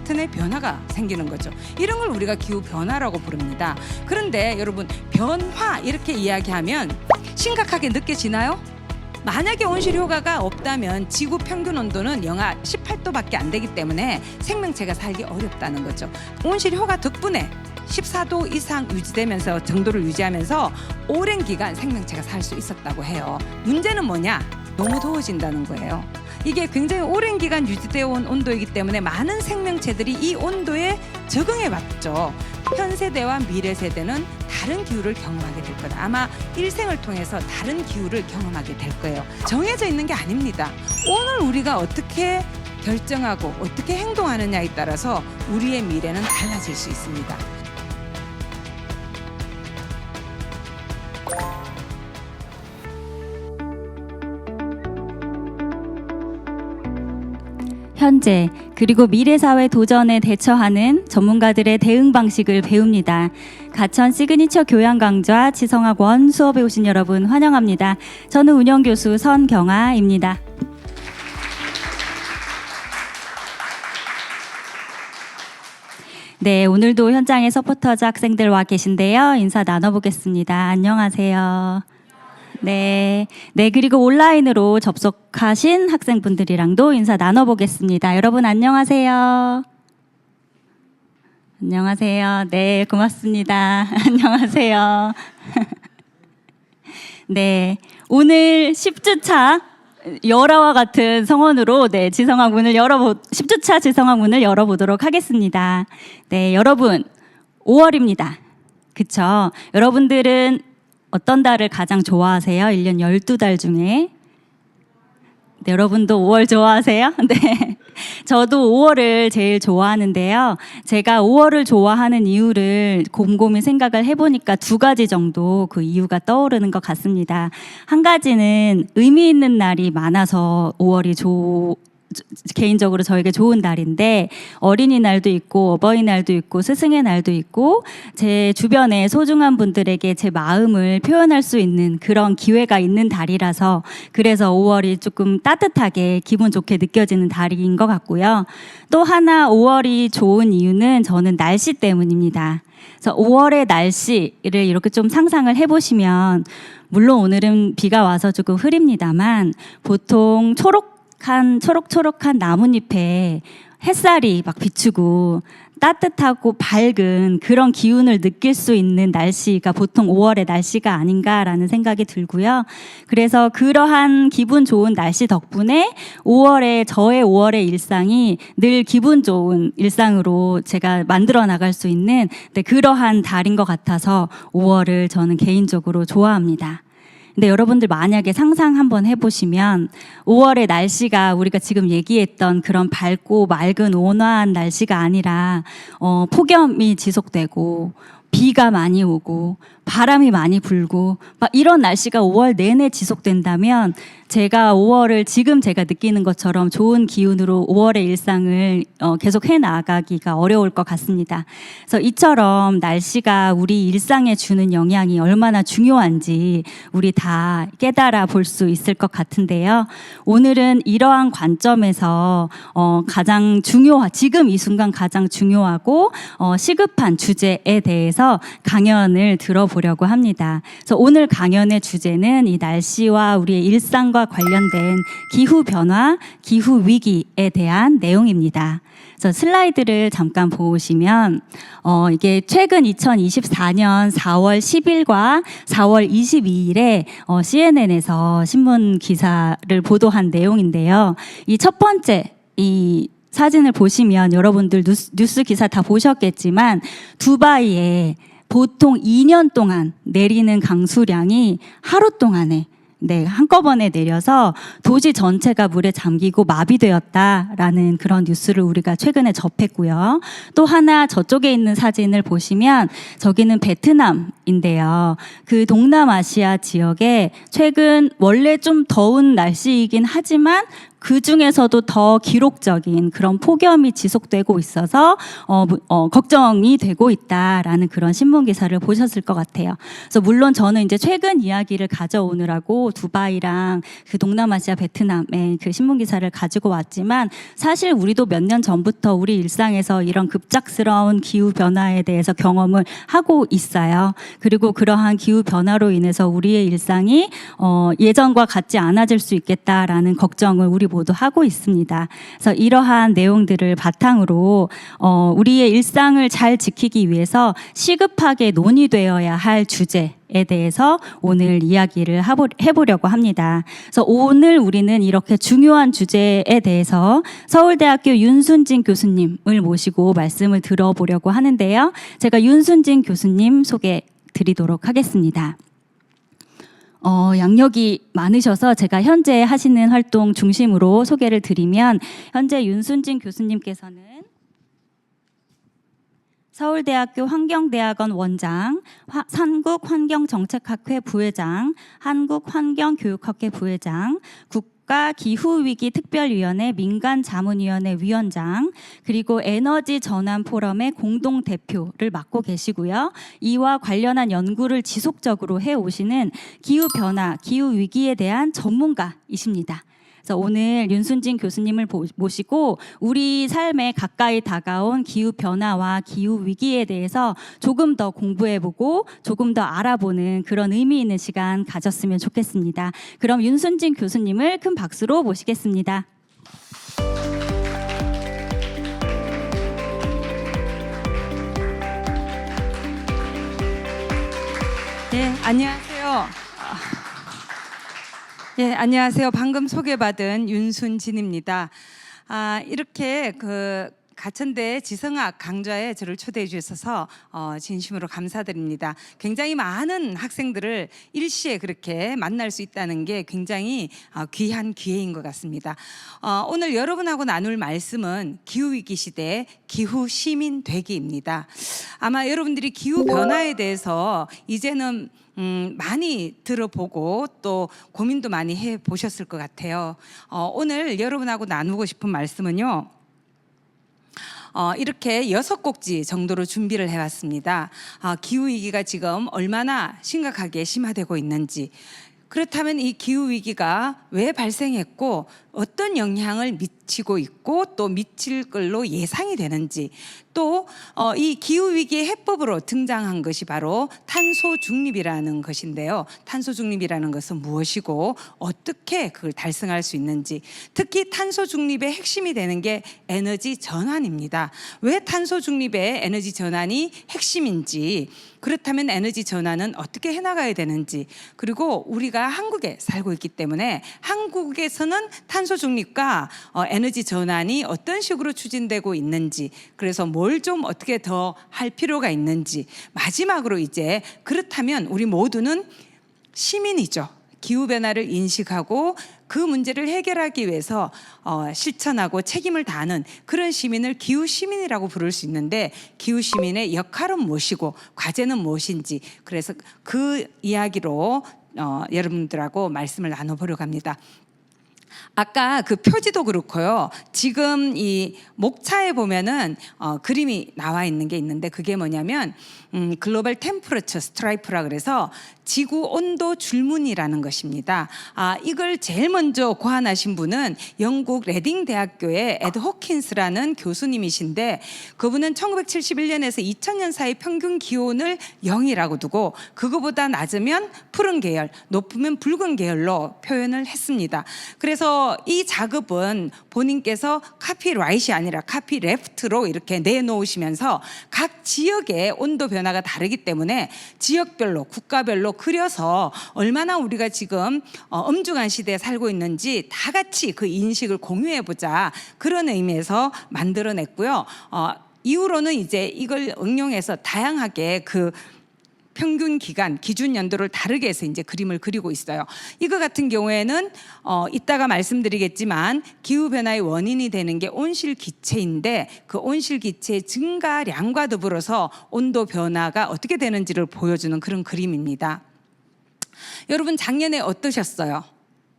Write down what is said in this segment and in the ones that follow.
패턴의 변화가 생기는 거죠. 이런 걸 우리가 기후 변화라고 부릅니다. 그런데 여러분, 변화 이렇게 이야기하면 심각하게 느껴지나요? 만약에 온실 효과가 없다면 지구 평균 온도는 영하 18도밖에 안 되기 때문에 생명체가 살기 어렵다는 거죠. 온실 효과 덕분에 14도 이상 유지되면서 정도를 유지하면서 오랜 기간 생명체가 살 수 있었다고 해요. 문제는 뭐냐? 너무 더워진다는 거예요. 이게 굉장히 오랜 기간 유지되어 온 온도이기 때문에 많은 생명체들이 이 온도에 적응해 왔죠. 현 세대와 미래 세대는 다른 기후를 경험하게 될 거다. 아마 일생을 통해서 다른 기후를 경험하게 될 거예요. 정해져 있는 게 아닙니다. 오늘 우리가 어떻게 결정하고 어떻게 행동하느냐에 따라서 우리의 미래는 달라질 수 있습니다. 현재 그리고 미래사회 도전에 대처하는 전문가들의 대응 방식을 배웁니다. 가천 시그니처 교양 강좌 지성학원 수업에 오신 여러분 환영합니다. 저는 운영교수 선경아입니다. 네, 오늘도 현장에 서포터즈 학생들 와 계신데요. 인사 나눠보겠습니다. 안녕하세요. 네, 그리고 온라인으로 접속하신 학생분들이랑도 인사 나눠보겠습니다. 여러분 안녕하세요. 안녕하세요. 네, 고맙습니다. 안녕하세요. 오늘 10주차 열화와 같은 성원으로 지성학 문을 10주차 지성학 문을 열어보도록 하겠습니다. 여러분 5월입니다. 그쵸? 여러분들은 어떤 달을 가장 좋아하세요? 1년 12달 중에. 여러분도 5월 좋아하세요? 네. 저도 5월을 제일 좋아하는데요. 제가 5월을 좋아하는 이유를 곰곰이 생각을 해보니까 2가지 정도 그 이유가 떠오르는 것 같습니다. 한 가지는 의미 있는 날이 많아서 5월이 개인적으로 저에게 좋은 날인데, 어린이날도 있고 어버이날도 있고 스승의 날도 있고 제 주변에 소중한 분들에게 제 마음을 표현할 수 있는 그런 기회가 있는 달이라서, 그래서 5월이 조금 따뜻하게 기분 좋게 느껴지는 달인 것 같고요. 또 하나 5월이 좋은 이유는 저는 날씨 때문입니다. 그래서 5월의 날씨를 이렇게 좀 상상을 해보시면, 물론 오늘은 비가 와서 조금 흐립니다만 보통 초록초록한 나뭇잎에 햇살이 막 비추고 따뜻하고 밝은 그런 기운을 느낄 수 있는 날씨가 보통 5월의 날씨가 아닌가라는 생각이 들고요. 그래서 그러한 기분 좋은 날씨 덕분에 저의 5월의 일상이 늘 기분 좋은 일상으로 제가 만들어 나갈 수 있는 그러한 달인 것 같아서 5월을 저는 개인적으로 좋아합니다. 근데 여러분들 만약에 상상 한번 해보시면 5월의 날씨가 우리가 지금 얘기했던 그런 밝고 맑은 온화한 날씨가 아니라 폭염이 지속되고 비가 많이 오고 바람이 많이 불고 막 이런 날씨가 5월 내내 지속된다면 제가 5월을 지금 제가 느끼는 것처럼 좋은 기운으로 5월의 일상을 계속 해나가기가 어려울 것 같습니다. 그래서 이처럼 날씨가 우리 일상에 주는 영향이 얼마나 중요한지 우리 다 깨달아 볼 수 있을 것 같은데요. 오늘은 이러한 관점에서 지금 이 순간 가장 중요하고 시급한 주제에 대해서 강연을 들어보려고 합니다. 그래서 오늘 강연의 주제는 이 날씨와 우리의 일상과 관련된 기후 변화, 기후 위기에 대한 내용입니다. 그래서 슬라이드를 잠깐 보시면 이게 최근 2024년 4월 10일과 4월 22일에 CNN에서 신문 기사를 보도한 내용인데요. 이 첫 번째 이 사진을 보시면 여러분들 뉴스 기사 다 보셨겠지만 두바이에 보통 2년 동안 내리는 강수량이 하루 동안에 한꺼번에 내려서 도시 전체가 물에 잠기고 마비되었다라는 그런 뉴스를 우리가 최근에 접했고요. 또 하나 저쪽에 있는 사진을 보시면 저기는 베트남인데요. 그 동남아시아 지역에 최근 원래 좀 더운 날씨이긴 하지만 그 중에서도 더 기록적인 그런 폭염이 지속되고 있어서 걱정이 되고 있다라는 그런 신문 기사를 보셨을 것 같아요. 그래서 물론 저는 이제 최근 이야기를 가져오느라고 두바이랑 그 동남아시아 베트남의 그 신문 기사를 가지고 왔지만 사실 우리도 몇 년 전부터 우리 일상에서 이런 급작스러운 기후 변화에 대해서 경험을 하고 있어요. 그리고 그러한 기후 변화로 인해서 우리의 일상이 예전과 같지 않아질 수 있겠다라는 걱정을 우리 모두 하고 있습니다. 그래서 이러한 내용들을 바탕으로 우리의 일상을 잘 지키기 위해서 시급하게 논의되어야 할 주제에 대해서 오늘 이야기를 해보려고 합니다. 그래서 오늘 우리는 이렇게 중요한 주제에 대해서 서울대학교 윤순진 교수님을 모시고 말씀을 들어보려고 하는데요. 제가 윤순진 교수님 소개 드리도록 하겠습니다. 양력이 많으셔서 제가 현재 하시는 활동 중심으로 소개를 드리면 현재 윤순진 교수님께서는 서울대학교 환경대학원 원장, 한국환경정책학회 부회장, 한국환경교육학회 부회장, 국가기후위기 특별위원회 민간자문위원회 위원장, 그리고 에너지 전환 포럼의 공동대표를 맡고 계시고요. 이와 관련한 연구를 지속적으로 해오시는 기후변화, 기후위기에 대한 전문가이십니다. 그래서 오늘 윤순진 교수님을 모시고 우리 삶에 가까이 다가온 기후 변화와 기후 위기에 대해서 조금 더 공부해보고 조금 더 알아보는 그런 의미 있는 시간 가졌으면 좋겠습니다. 그럼 윤순진 교수님을 큰 박수로 모시겠습니다. 네, 안녕하세요. 예, 안녕하세요. 방금 소개받은 윤순진입니다. 이렇게 가천대 지성학 강좌에 저를 초대해 주셔서 진심으로 감사드립니다. 굉장히 많은 학생들을 일시에 그렇게 만날 수 있다는 게 굉장히 귀한 기회인 것 같습니다. 오늘 여러분하고 나눌 말씀은 기후위기 시대 기후 시민 되기입니다. 아마 여러분들이 기후 변화에 대해서 이제는 많이 들어보고 또 고민도 많이 해보셨을 것 같아요. 오늘 여러분하고 나누고 싶은 말씀은요. 이렇게 6곡지 정도로 준비를 해왔습니다. 기후위기가 지금 얼마나 심각하게 심화되고 있는지, 그렇다면 이 기후위기가 왜 발생했고 어떤 영향을 미치고 있고 또 미칠 걸로 예상이 되는지, 또 이 기후위기의 해법으로 등장한 것이 바로 탄소 중립이라는 것인데요. 탄소 중립이라는 것은 무엇이고 어떻게 그걸 달성할 수 있는지, 특히 탄소 중립의 핵심이 되는 게 에너지 전환입니다. 왜 탄소 중립의 에너지 전환이 핵심인지, 그렇다면 에너지 전환은 어떻게 해나가야 되는지, 그리고 우리가 한국에 살고 있기 때문에 한국에서는 탄소 중립과 에너지 전환이 어떤 식으로 추진되고 있는지, 그래서 뭘 좀 어떻게 더 할 필요가 있는지, 마지막으로 이제 그렇다면 우리 모두는 시민이죠. 기후변화를 인식하고 그 문제를 해결하기 위해서 실천하고 책임을 다하는 그런 시민을 기후시민이라고 부를 수 있는데, 기후시민의 역할은 무엇이고 과제는 무엇인지, 그래서 그 이야기로 여러분들하고 말씀을 나눠보려고 합니다. 아까 그 표지도 그렇고요. 지금 이 목차에 보면은 그림이 나와 있는 게 있는데, 그게 뭐냐면 글로벌 템퍼러처 스트라이프라 그래서 지구 온도 줄무늬라는 것입니다. 이걸 제일 먼저 고안하신 분은 영국 레딩 대학교의 에드 호킨스라는 교수님이신데, 그분은 1971년에서 2000년 사이 평균 기온을 0이라고 두고 그거보다 낮으면 푸른 계열, 높으면 붉은 계열로 표현을 했습니다. 그래서 이 작업은 본인께서 카피라이트이 아니라 카피레프트로 이렇게 내놓으시면서 각 지역의 온도 변화가 다르기 때문에 지역별로, 국가별로 그려서 얼마나 우리가 지금 엄중한 시대에 살고 있는지 다 같이 그 인식을 공유해보자, 그런 의미에서 만들어냈고요. 이후로는 이제 이걸 응용해서 다양하게 그 평균 기간, 기준 연도를 다르게 해서 이제 그림을 그리고 있어요. 이거 같은 경우에는 이따가 말씀드리겠지만 기후 변화의 원인이 되는 게 온실 기체인데, 그 온실 기체의 증가량과 더불어서 온도 변화가 어떻게 되는지를 보여주는 그런 그림입니다. 여러분 작년에 어떠셨어요?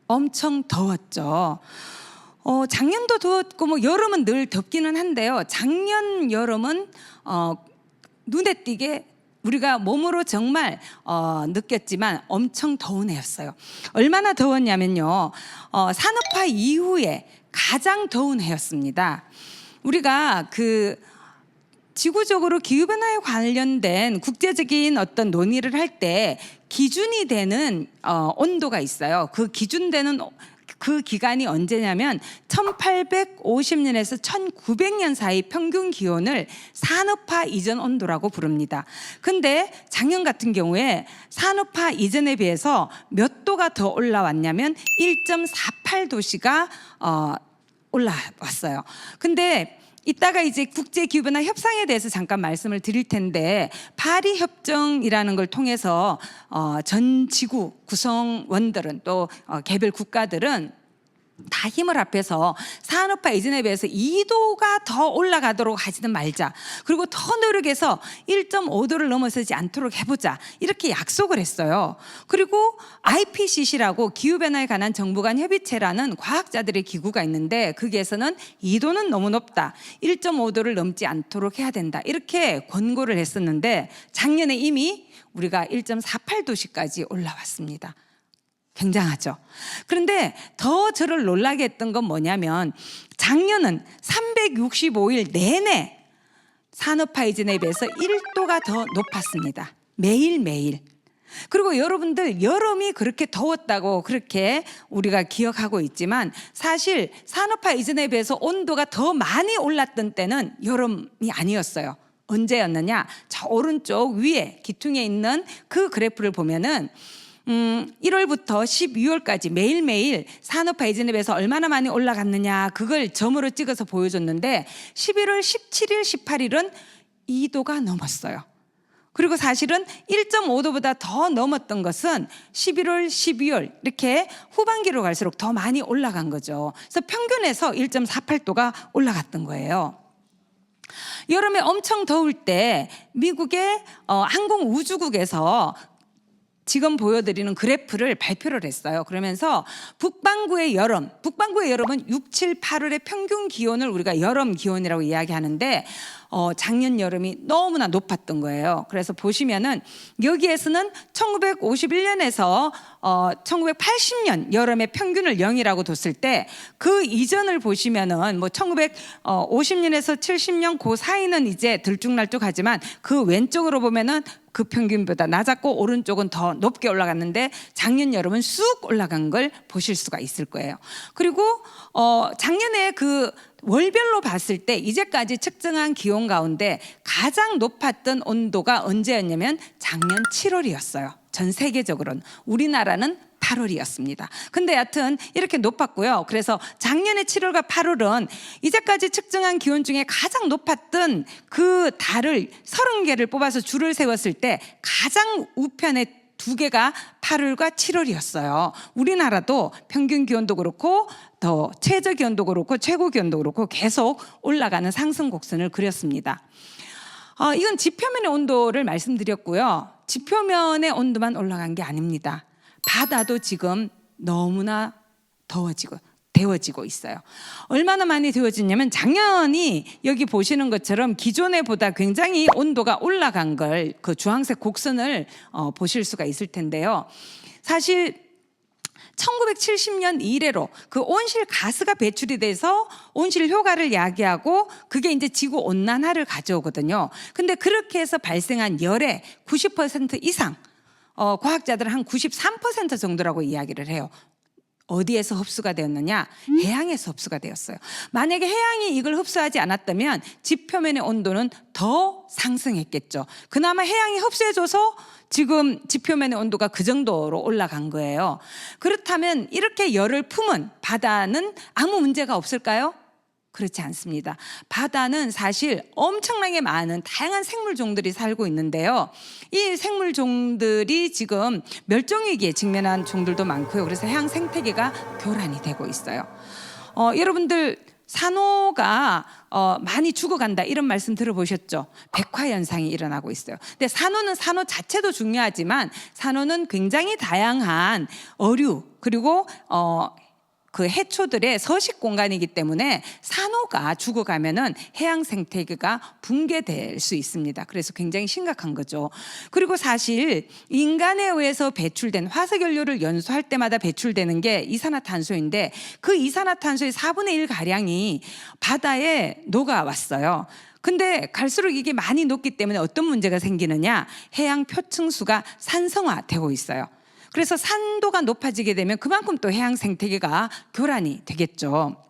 엄청 더웠죠. 작년도 더웠고 뭐 여름은 늘 덥기는 한데요. 작년 여름은 눈에 띄게 우리가 몸으로 정말 느꼈지만 엄청 더운 해였어요. 얼마나 더웠냐면요. 산업화 이후에 가장 더운 해였습니다. 우리가 지구적으로 기후변화에 관련된 국제적인 어떤 논의를 할 때 기준이 되는 온도가 있어요. 그 기준되는 그 기간이 언제냐면 1850년에서 1900년 사이 평균 기온을 산업화 이전 온도라고 부릅니다. 근데 작년 같은 경우에 산업화 이전에 비해서 몇 도가 더 올라왔냐면 1.48도씨가 올라왔어요. 근데 이따가 이제 국제기후변화 협상에 대해서 잠깐 말씀을 드릴 텐데 파리 협정이라는 걸 통해서 전 지구 구성원들은 또 개별 국가들은 다 힘을 합해서 산업화 이전에 비해서 2도가 더 올라가도록 하지는 말자. 그리고 더 노력해서 1.5도를 넘어서지 않도록 해보자. 이렇게 약속을 했어요. 그리고 IPCC라고 기후변화에 관한 정부 간 협의체라는 과학자들의 기구가 있는데 거기에서는 2도는 너무 높다. 1.5도를 넘지 않도록 해야 된다. 이렇게 권고를 했었는데 작년에 이미 우리가 1.48도씨까지 올라왔습니다. 굉장하죠. 그런데 더 저를 놀라게 했던 건 뭐냐면 작년은 365일 내내 산업화 이전에 비해서 1도가 더 높았습니다. 매일매일. 그리고 여러분들 여름이 그렇게 더웠다고 그렇게 우리가 기억하고 있지만 사실 산업화 이전에 비해서 온도가 더 많이 올랐던 때는 여름이 아니었어요. 언제였느냐? 저 오른쪽 위에 기퉁에 있는 그 그래프를 보면은 1월부터 12월까지 매일매일 산업화 이전에 비해서 얼마나 많이 올라갔느냐 그걸 점으로 찍어서 보여줬는데 11월 17일, 18일은 2도가 넘었어요. 그리고 사실은 1.5도보다 더 넘었던 것은 11월, 12월 이렇게 후반기로 갈수록 더 많이 올라간 거죠. 그래서 평균에서 1.48도가 올라갔던 거예요. 여름에 엄청 더울 때 미국의 항공우주국에서 지금 보여드리는 그래프를 발표를 했어요. 그러면서 북반구의 여름은 6, 7, 8월의 평균 기온을 우리가 여름 기온이라고 이야기하는데 작년 여름이 너무나 높았던 거예요. 그래서 보시면은 여기에서는 1951년에서 1980년 여름의 평균을 0이라고 뒀을 때 그 이전을 보시면은 뭐 1950년에서 70년 그 사이는 이제 들쭉날쭉하지만 그 왼쪽으로 보면은 그 평균보다 낮았고 오른쪽은 더 높게 올라갔는데 작년 여름은 쑥 올라간 걸 보실 수가 있을 거예요. 그리고 작년에 그 월별로 봤을 때 이제까지 측정한 기온 가운데 가장 높았던 온도가 언제였냐면 작년 7월이었어요. 전 세계적으로는. 우리나라는 8월이었습니다. 근데 여하튼 이렇게 높았고요. 그래서 작년에 7월과 8월은 이제까지 측정한 기온 중에 가장 높았던 그 달을 30개를 뽑아서 줄을 세웠을 때 가장 우편에 두 개가 8월과 7월이었어요. 우리나라도 평균 기온도 그렇고 더 최저 기온도 그렇고 최고 기온도 그렇고 계속 올라가는 상승 곡선을 그렸습니다. 이건 지표면의 온도를 말씀드렸고요. 지표면의 온도만 올라간 게 아닙니다. 바다도 지금 너무나 데워지고 있어요. 얼마나 많이 데워지냐면 작년이 여기 보시는 것처럼 기존에 보다 굉장히 온도가 올라간 걸 그 주황색 곡선을 보실 수가 있을 텐데요. 사실 1970년 이래로 그 온실 가스가 배출이 돼서 온실 효과를 야기하고 그게 이제 지구 온난화를 가져오거든요. 근데 그렇게 해서 발생한 열의 90% 이상 과학자들은 한 93% 정도라고 이야기를 해요. 어디에서 흡수가 되었느냐? 해양에서 흡수가 되었어요. 만약에 해양이 이걸 흡수하지 않았다면 지표면의 온도는 더 상승했겠죠. 그나마 해양이 흡수해줘서 지금 지표면의 온도가 그 정도로 올라간 거예요. 그렇다면 이렇게 열을 품은 바다는 아무 문제가 없을까요? 그렇지 않습니다. 바다는 사실 엄청나게 많은 다양한 생물종들이 살고 있는데요. 이 생물종들이 지금 멸종위기에 직면한 종들도 많고요. 그래서 해양 생태계가 교란이 되고 있어요. 여러분들 산호가 많이 죽어간다 이런 말씀 들어보셨죠? 백화 현상이 일어나고 있어요. 근데 산호는 산호 자체도 중요하지만 산호는 굉장히 다양한 어류 그리고 그 해초들의 서식 공간이기 때문에 산호가 죽어가면은 해양 생태계가 붕괴될 수 있습니다. 그래서 굉장히 심각한 거죠. 그리고 사실 인간에 의해서 배출된 화석연료를 연소할 때마다 배출되는 게 이산화탄소인데 그 이산화탄소의 4분의 1 가량이 바다에 녹아왔어요. 근데 갈수록 이게 많이 녹기 때문에 어떤 문제가 생기느냐? 해양 표층수가 산성화되고 있어요. 그래서 산도가 높아지게 되면 그만큼 또 해양 생태계가 교란이 되겠죠.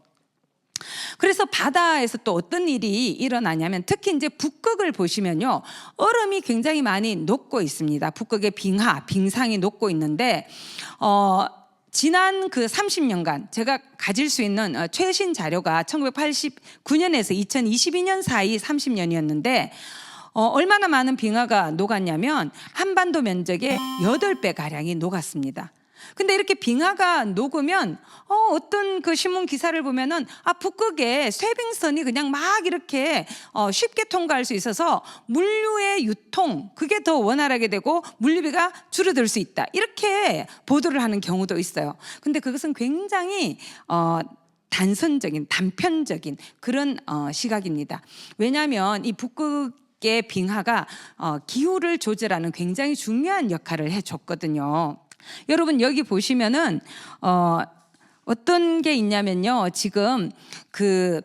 그래서 바다에서 또 어떤 일이 일어나냐면 특히 이제 북극을 보시면요. 얼음이 굉장히 많이 녹고 있습니다. 북극의 빙상이 녹고 있는데 지난 그 30년간 제가 가질 수 있는 최신 자료가 1989년에서 2022년 사이 30년이었는데 얼마나 많은 빙하가 녹았냐면 한반도 면적의 8배 가량이 녹았습니다. 근데 이렇게 빙하가 녹으면 어떤 그 신문 기사를 보면은 북극에 쇄빙선이 그냥 막 이렇게 쉽게 통과할 수 있어서 물류의 유통 그게 더 원활하게 되고 물류비가 줄어들 수 있다 이렇게 보도를 하는 경우도 있어요. 근데 그것은 굉장히 단편적인 그런 시각입니다. 왜냐하면 이 북극의 빙하가 기후를 조절하는 굉장히 중요한 역할을 해줬거든요. 여러분 여기 보시면은 어떤 게 있냐면요. 지금 그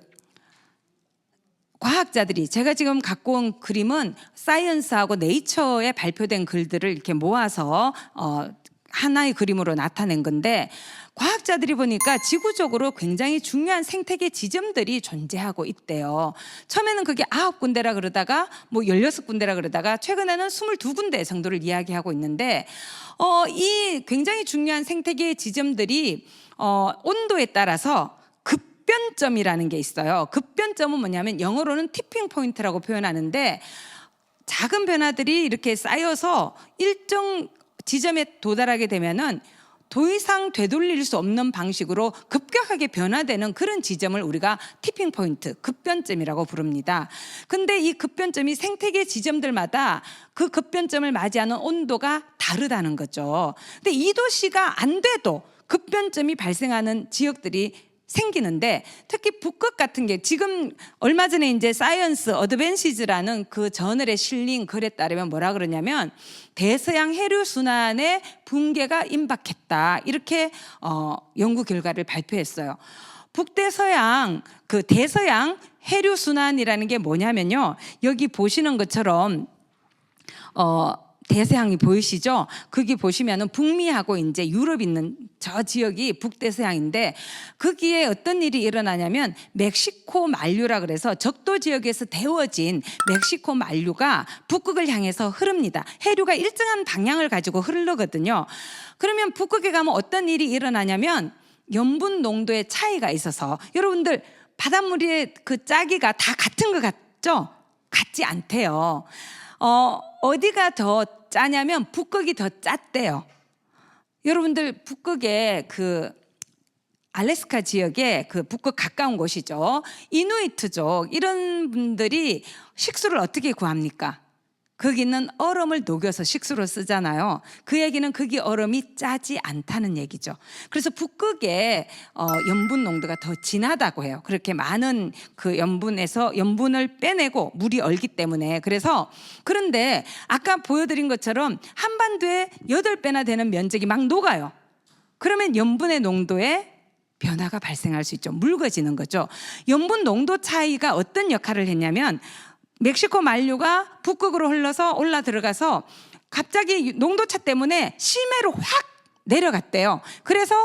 과학자들이 제가 지금 갖고 온 그림은 사이언스하고 네이처에 발표된 글들을 이렇게 모아서 하나의 그림으로 나타낸 건데 과학자들이 보니까 지구적으로 굉장히 중요한 생태계 지점들이 존재하고 있대요. 처음에는 그게 9군데라 그러다가 뭐 16군데라 그러다가 최근에는 22군데 정도를 이야기하고 있는데 이 굉장히 중요한 생태계 지점들이 온도에 따라서 급변점이라는 게 있어요. 급변점은 뭐냐면 영어로는 티핑 포인트라고 표현하는데 작은 변화들이 이렇게 쌓여서 일정 지점에 도달하게 되면은 더 이상 되돌릴 수 없는 방식으로 급격하게 변화되는 그런 지점을 우리가 티핑 포인트, 급변점이라고 부릅니다. 근데 이 급변점이 생태계 지점들마다 그 급변점을 맞이하는 온도가 다르다는 거죠. 근데 2도씨가 안 돼도 급변점이 발생하는 지역들이 생기는데 특히 북극 같은 게 지금 얼마 전에 이제 사이언스 어드밴시즈라는 그 저널에 실린 글에 따르면 뭐라 그러냐면 대서양 해류 순환의 붕괴가 임박했다 이렇게 연구 결과를 발표했어요. 북대서양 그 대서양 해류 순환이라는 게 뭐냐면요. 여기 보시는 것처럼 대서양이 보이시죠? 거기 보시면은 북미하고 이제 유럽 있는 저 지역이 북대서양인데 거기에 어떤 일이 일어나냐면 멕시코 만류라 그래서 적도 지역에서 데워진 멕시코 만류가 북극을 향해서 흐릅니다. 해류가 일정한 방향을 가지고 흐르거든요. 그러면 북극에 가면 어떤 일이 일어나냐면 염분 농도의 차이가 있어서 여러분들 바닷물의 그 짜기가 다 같은 것 같죠? 같지 않대요. 어디가 더 짜냐면 북극이 더 짰대요. 여러분들 북극에 그 알래스카 지역에 그 북극 가까운 곳이죠. 이누이트족 이런 분들이 식수를 어떻게 구합니까? 거기는 얼음을 녹여서 식수로 쓰잖아요. 그 얘기는 거기 얼음이 짜지 않다는 얘기죠. 그래서 북극의 염분 농도가 더 진하다고 해요. 그렇게 많은 그 염분에서 염분을 빼내고 물이 얼기 때문에. 그런데 아까 보여드린 것처럼 한반도에 8배나 되는 면적이 막 녹아요. 그러면 염분의 농도에 변화가 발생할 수 있죠. 묽어지는 거죠. 염분 농도 차이가 어떤 역할을 했냐면 멕시코 만류가 북극으로 흘러서 올라 들어가서 갑자기 농도차 때문에 심해로 확 내려갔대요. 그래서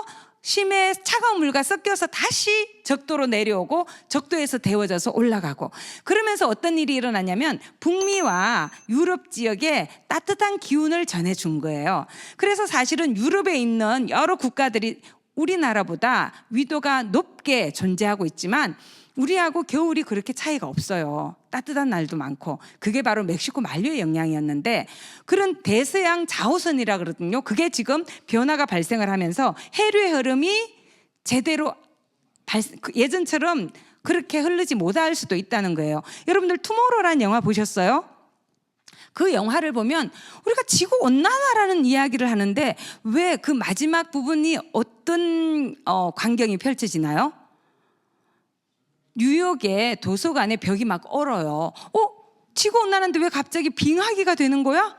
심해 차가운 물과 섞여서 다시 적도로 내려오고 적도에서 데워져서 올라가고 그러면서 어떤 일이 일어나냐면 북미와 유럽 지역에 따뜻한 기운을 전해준 거예요. 그래서 사실은 유럽에 있는 여러 국가들이 우리나라보다 위도가 높게 존재하고 있지만 우리하고 겨울이 그렇게 차이가 없어요. 따뜻한 날도 많고 그게 바로 멕시코 만류의 영향이었는데 그런 대서양 자오선이라 그러거든요. 그게 지금 변화가 발생을 하면서 해류의 흐름이 제대로 예전처럼 그렇게 흐르지 못할 수도 있다는 거예요. 여러분들 투모로우라는 영화 보셨어요? 그 영화를 보면 우리가 지구 온난화라는 이야기를 하는데 왜 그 마지막 부분이 어떤 광경이 펼쳐지나요? 뉴욕의 도서관에 벽이 막 얼어요. 지구 온난화인데 왜 갑자기 빙하기가 되는 거야?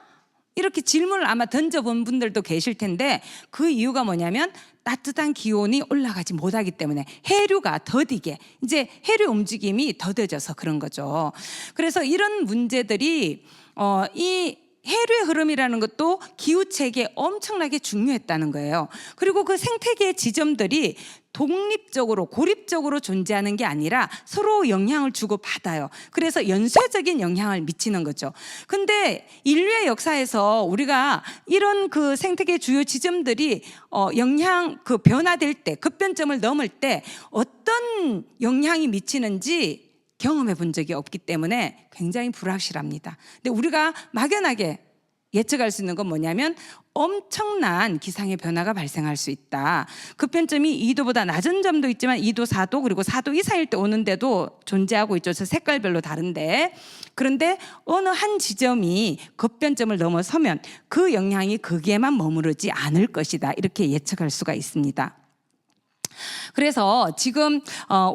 이렇게 질문을 아마 던져본 분들도 계실 텐데 그 이유가 뭐냐면 따뜻한 기온이 올라가지 못하기 때문에 해류가 더디게 이제 해류 움직임이 더뎌져서 그런 거죠. 그래서 이런 문제들이 이 해류의 흐름이라는 것도 기후체계에 엄청나게 중요했다는 거예요. 그리고 그 생태계의 지점들이 독립적으로 고립적으로 존재하는 게 아니라 서로 영향을 주고 받아요. 그래서 연쇄적인 영향을 미치는 거죠. 근데 인류의 역사에서 우리가 이런 그 생태계 주요 지점들이 영향 그 변화될 때 급변점을 넘을 때 어떤 영향이 미치는지 경험해 본 적이 없기 때문에 굉장히 불확실합니다. 근데 우리가 막연하게 예측할 수 있는 건 뭐냐면 엄청난 기상의 변화가 발생할 수 있다. 급변점이 2도보다 낮은 점도 있지만 2도, 4도 그리고 4도 이상일 때 오는데도 존재하고 있죠. 색깔별로 다른데 그런데 어느 한 지점이 급변점을 넘어서면 그 영향이 거기에만 머무르지 않을 것이다. 이렇게 예측할 수가 있습니다. 그래서 지금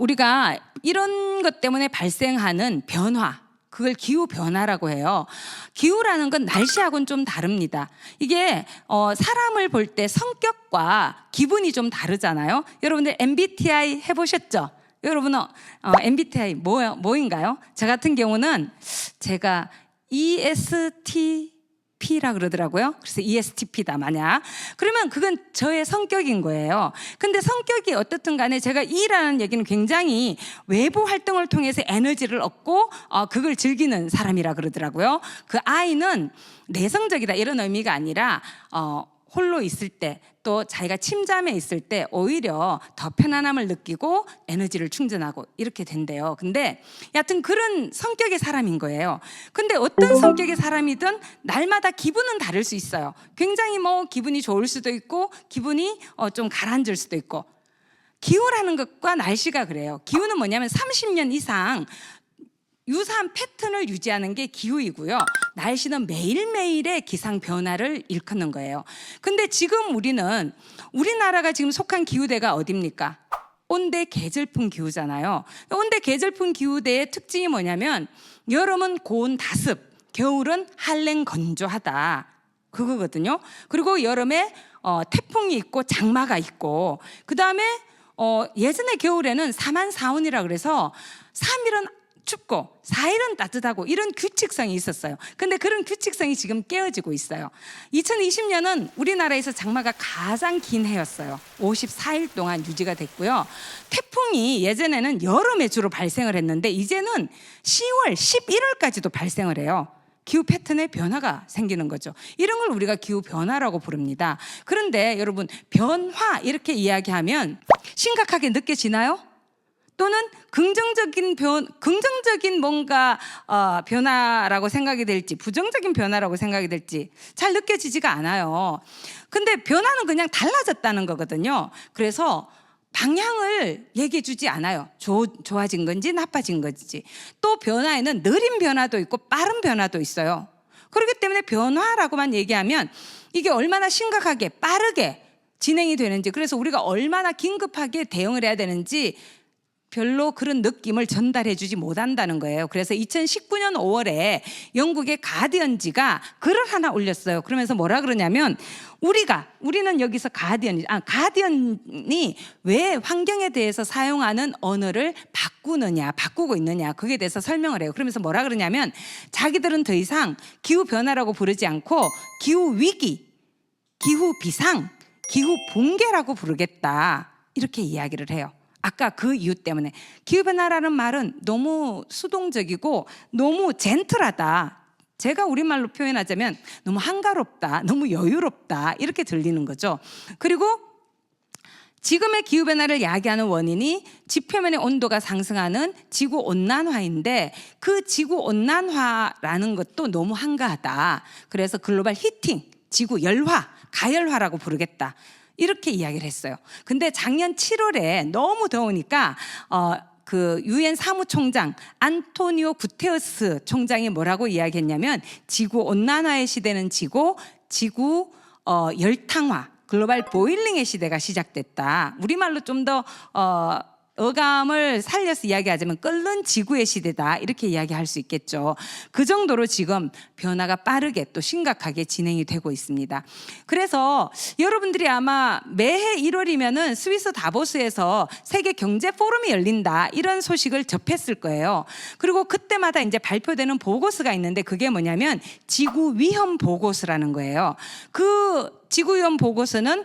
우리가 이런 것 때문에 발생하는 변화, 그걸 기후 변화라고 해요. 기후라는 건 날씨하고는 좀 다릅니다. 이게 사람을 볼 때 성격과 기분이 좀 다르잖아요. 여러분들 MBTI 해보셨죠? 여러분은 MBTI 뭐인가요? 저 같은 경우는 제가 ESTP라 그러더라고요. 그래서 ESTP다 만약. 그러면 그건 저의 성격인 거예요. 근데 성격이 어떻든 간에 제가 E라는 얘기는 굉장히 외부 활동을 통해서 에너지를 얻고 그걸 즐기는 사람이라 그러더라고요. 그 I는 내성적이다 이런 의미가 아니라 홀로 있을 때 또 자기가 침잠에 있을 때 오히려 더 편안함을 느끼고 에너지를 충전하고 이렇게 된대요. 근데 여하튼 그런 성격의 사람인 거예요. 근데 어떤 성격의 사람이든 날마다 기분은 다를 수 있어요. 굉장히 기분이 좋을 수도 있고 기분이 좀 가라앉을 수도 있고 기후라는 것과 날씨가 그래요. 기후는 뭐냐면 30년 이상 유사한 패턴을 유지하는 게 기후이고요. 날씨는 매일매일의 기상 변화를 일컫는 거예요. 근데 지금 우리나라가 지금 속한 기후대가 어디입니까? 온대 계절풍 기후잖아요. 온대 계절풍 기후대의 특징이 뭐냐면 여름은 고온 다습, 겨울은 한랭 건조하다. 그거거든요. 그리고 여름에 태풍이 있고 장마가 있고 그 다음에 예전에 겨울에는 사만사온이라 그래서 3일은 춥고 4일은 따뜻하고 이런 규칙성이 있었어요. 근데 그런 규칙성이 지금 깨어지고 있어요. 2020년은 우리나라에서 장마가 가장 긴 해였어요. 54일 동안 유지가 됐고요. 태풍이 예전에는 여름에 주로 발생을 했는데 이제는 10월, 11월까지도 발생을 해요. 기후 패턴의 변화가 생기는 거죠. 이런 걸 우리가 기후 변화라고 부릅니다. 그런데 여러분 변화 이렇게 이야기하면 심각하게 느껴지나요? 또는 긍정적인 뭔가 변화라고 생각이 될지 부정적인 변화라고 생각이 될지 잘 느껴지지가 않아요. 근데 변화는 그냥 달라졌다는 거거든요. 그래서 방향을 얘기해 주지 않아요. 좋아진 건지 나빠진 건지. 또 변화에는 느린 변화도 있고 빠른 변화도 있어요. 그렇기 때문에 변화라고만 얘기하면 이게 얼마나 심각하게 빠르게 진행이 되는지 그래서 우리가 얼마나 긴급하게 대응을 해야 되는지 별로 그런 느낌을 전달해 주지 못한다는 거예요. 그래서 2019년 5월에 영국의 가디언지가 글을 하나 올렸어요. 그러면서 뭐라 그러냐면 우리는 여기서 가디언이 왜 환경에 대해서 사용하는 언어를 바꾸고 있느냐 그게 대해서 설명을 해요. 그러면서 뭐라 그러냐면 자기들은 더 이상 기후 변화라고 부르지 않고 기후 위기, 기후 비상, 기후 붕괴라고 부르겠다 이렇게 이야기를 해요. 아까 그 이유 때문에 기후변화라는 말은 너무 수동적이고 너무 젠틀하다. 제가 우리말로 표현하자면 너무 한가롭다, 너무 여유롭다 이렇게 들리는 거죠. 그리고 지금의 기후변화를 야기하는 원인이 지표면의 온도가 상승하는 지구온난화인데 그 지구온난화라는 것도 너무 한가하다. 그래서 글로벌 히팅, 지구열화, 가열화라고 부르겠다. 이렇게 이야기를 했어요. 근데 작년 7월에 너무 더우니까 그 유엔 사무총장 안토니오 구테우스 총장이 뭐라고 이야기했냐면 지구 온난화의 시대는 지구 열탕화, 글로벌 보일링의 시대가 시작됐다. 우리말로 좀 더 어감을 살려서 이야기하자면 끓는 지구의 시대다, 이렇게 이야기할 수 있겠죠. 그 정도로 지금 변화가 빠르게 또 심각하게 진행이 되고 있습니다. 그래서 여러분들이 아마 매해 1월이면은 스위스 다보스에서 세계 경제 포럼이 열린다, 이런 소식을 접했을 거예요. 그리고 그때마다 이제 발표되는 보고서가 있는데 그게 뭐냐면 지구 위험 보고서라는 거예요. 그 지구 위험 보고서는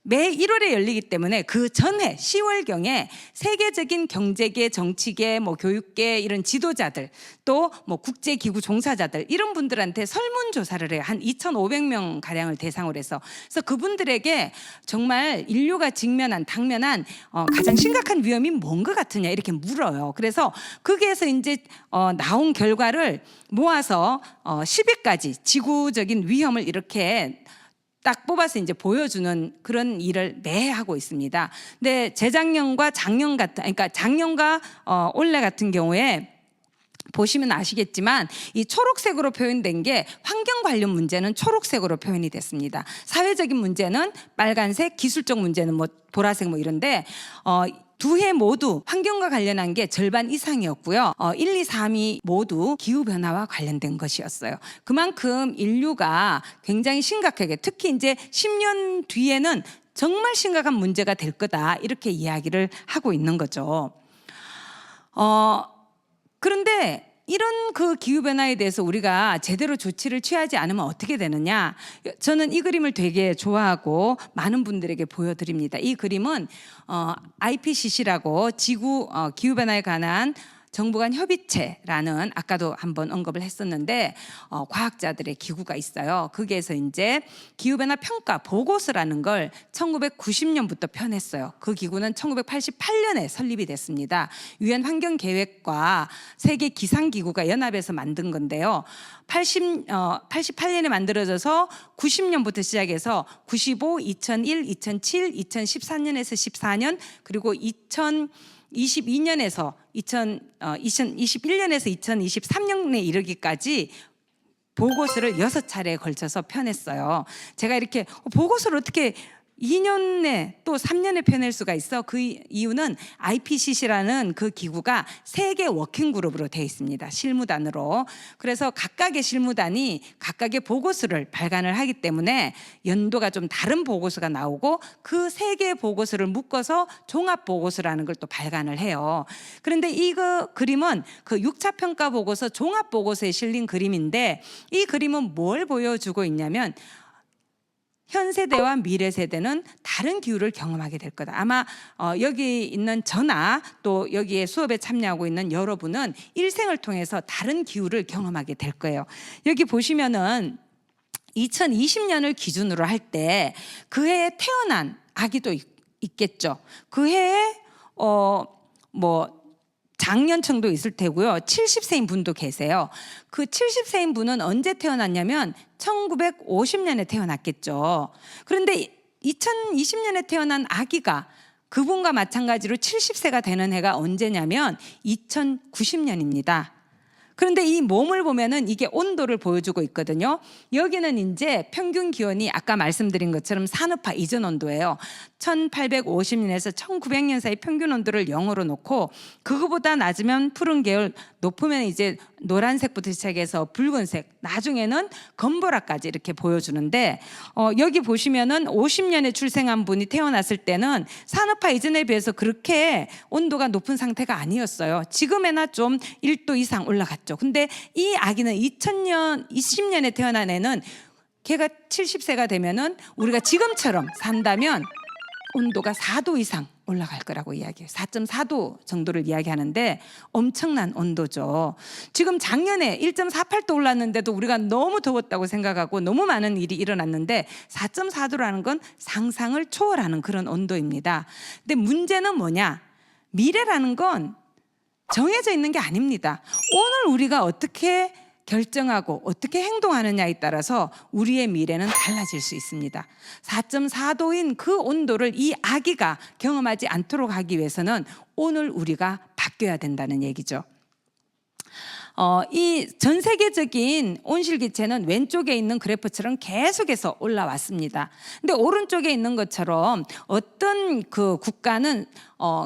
매 1월에 열리기 때문에 그 전해 10월경에 세계적인 경제계, 정치계, 뭐 교육계 이런 지도자들, 또 뭐 국제기구 종사자들, 이런 분들한테 설문조사를 해요. 한 2,500명 가량을 대상으로 해서. 그래서 그분들에게 정말 인류가 당면한 가장 심각한 위험이 뭔 것 같으냐, 이렇게 물어요. 그래서 거기에서 이제 나온 결과를 모아서 10회까지 지구적인 위험을 이렇게 딱 뽑아서 이제 보여주는 그런 일을 매해 하고 있습니다. 근데 재작년과 작년과 올해 같은 경우에 보시면 아시겠지만 이 초록색으로 표현된 게 환경 관련 문제는 초록색으로 표현이 됐습니다. 사회적인 문제는 빨간색, 기술적 문제는 뭐 보라색 뭐 이런데 두 해 모두 환경과 관련한 게 절반 이상이었고요. 1, 2, 3위 모두 기후변화와 관련된 것이었어요. 그만큼 인류가 굉장히 심각하게, 특히 이제 10년 뒤에는 정말 심각한 문제가 될 거다, 이렇게 이야기를 하고 있는 거죠. 그런데 이런 그 기후변화에 대해서 우리가 제대로 조치를 취하지 않으면 어떻게 되느냐? 저는 이 그림을 되게 좋아하고 많은 분들에게 보여드립니다. 이 그림은 IPCC라고 지구 기후변화에 관한 정부 간 협의체라는, 아까도 한번 언급을 했었는데 과학자들의 기구가 있어요. 거기에서 이제 기후변화 평가 보고서라는 걸 1990년부터 펴냈어요. 그 기구는 1988년에 설립이 됐습니다. 유엔 환경계획과 세계 기상기구가 연합해서 만든 건데요. 88년에 만들어져서 90년부터 시작해서 95, 2001, 2007, 2014년에서 14년, 그리고 2021년에서 2023년에 이르기까지 보고서를 6차례에 걸쳐서 펴냈어요. 제가 이렇게 보고서를 어떻게 2년에 또 3년에 펴낼 수가 있어? 그 이유는 IPCC라는 그 기구가 세계 워킹그룹으로 되어 있습니다. 실무단으로. 그래서 각각의 실무단이 각각의 보고서를 발간을 하기 때문에 연도가 좀 다른 보고서가 나오고 그 세 개의 보고서를 묶어서 종합보고서라는 걸 또 발간을 해요. 그런데 이 그림은 그 6차 평가 보고서 종합보고서에 실린 그림인데, 이 그림은 뭘 보여주고 있냐면 현 세대와 미래 세대는 다른 기후를 경험하게 될 거다. 아마 여기 있는 저나 또 여기에 수업에 참여하고 있는 여러분은 일생을 통해서 다른 기후를 경험하게 될 거예요. 여기 보시면은 2020년을 기준으로 할 때 그 해에 태어난 아기도 있겠죠. 그 해에 장년층도 있을 테고요. 70세인 분도 계세요. 그 70세인 분은 언제 태어났냐면 1950년에 태어났겠죠. 그런데 2020년에 태어난 아기가 그분과 마찬가지로 70세가 되는 해가 언제냐면 2090년입니다. 그런데 이 몸을 보면은 이게 온도를 보여주고 있거든요. 여기는 이제 평균 기온이 아까 말씀드린 것처럼 산업화 이전 온도예요. 1850년에서 1900년 사이 평균 온도를 0으로 놓고, 그거보다 낮으면 푸른 계열, 높으면 이제 노란색부터 시작해서 붉은색, 나중에는 검보라까지 이렇게 보여주는데, 여기 보시면은 50년에 출생한 분이 태어났을 때는 산업화 이전에 비해서 그렇게 온도가 높은 상태가 아니었어요. 지금에나 좀 1도 이상 올라갔죠. 근데 이 아기는 2020년에 태어난 애는 걔가 70세가 되면은 우리가 지금처럼 산다면 온도가 4도 이상 올라갈 거라고 이야기해요. 4.4도 정도를 이야기하는데 엄청난 온도죠. 지금 작년에 1.48도 올랐는데도 우리가 너무 더웠다고 생각하고 너무 많은 일이 일어났는데 4.4도라는 건 상상을 초월하는 그런 온도입니다. 근데 문제는 뭐냐? 미래라는 건 정해져 있는 게 아닙니다. 오늘 우리가 어떻게 결정하고 어떻게 행동하느냐에 따라서 우리의 미래는 달라질 수 있습니다. 4.4도인 그 온도를 이 아기가 경험하지 않도록 하기 위해서는 오늘 우리가 바뀌어야 된다는 얘기죠. 이 전 세계적인 온실 기체는 왼쪽에 있는 그래프처럼 계속해서 올라왔습니다. 근데 오른쪽에 있는 것처럼 어떤 그 국가는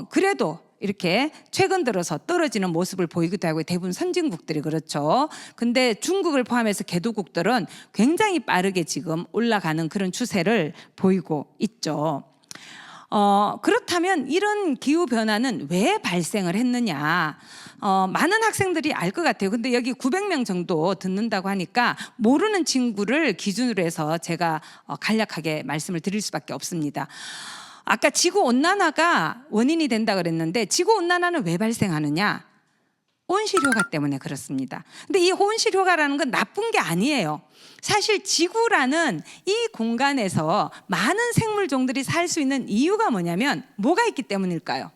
그래도 이렇게 최근 들어서 떨어지는 모습을 보이기도 하고 대부분 선진국들이 그렇죠. 근데 중국을 포함해서 개도국들은 굉장히 빠르게 지금 올라가는 그런 추세를 보이고 있죠. 그렇다면 이런 기후 변화는 왜 발생을 했느냐? 많은 학생들이 알 것 같아요. 근데 여기 900명 정도 듣는다고 하니까 모르는 친구를 기준으로 해서 제가 간략하게 말씀을 드릴 수밖에 없습니다. 아까 지구 온난화가 원인이 된다 그랬는데 지구 온난화는 왜 발생하느냐? 온실 효과 때문에 그렇습니다. 근데 이 온실 효과라는 건 나쁜 게 아니에요. 사실 지구라는 이 공간에서 많은 생물종들이 살 수 있는 이유가 뭐냐면 뭐가 있기 때문일까요?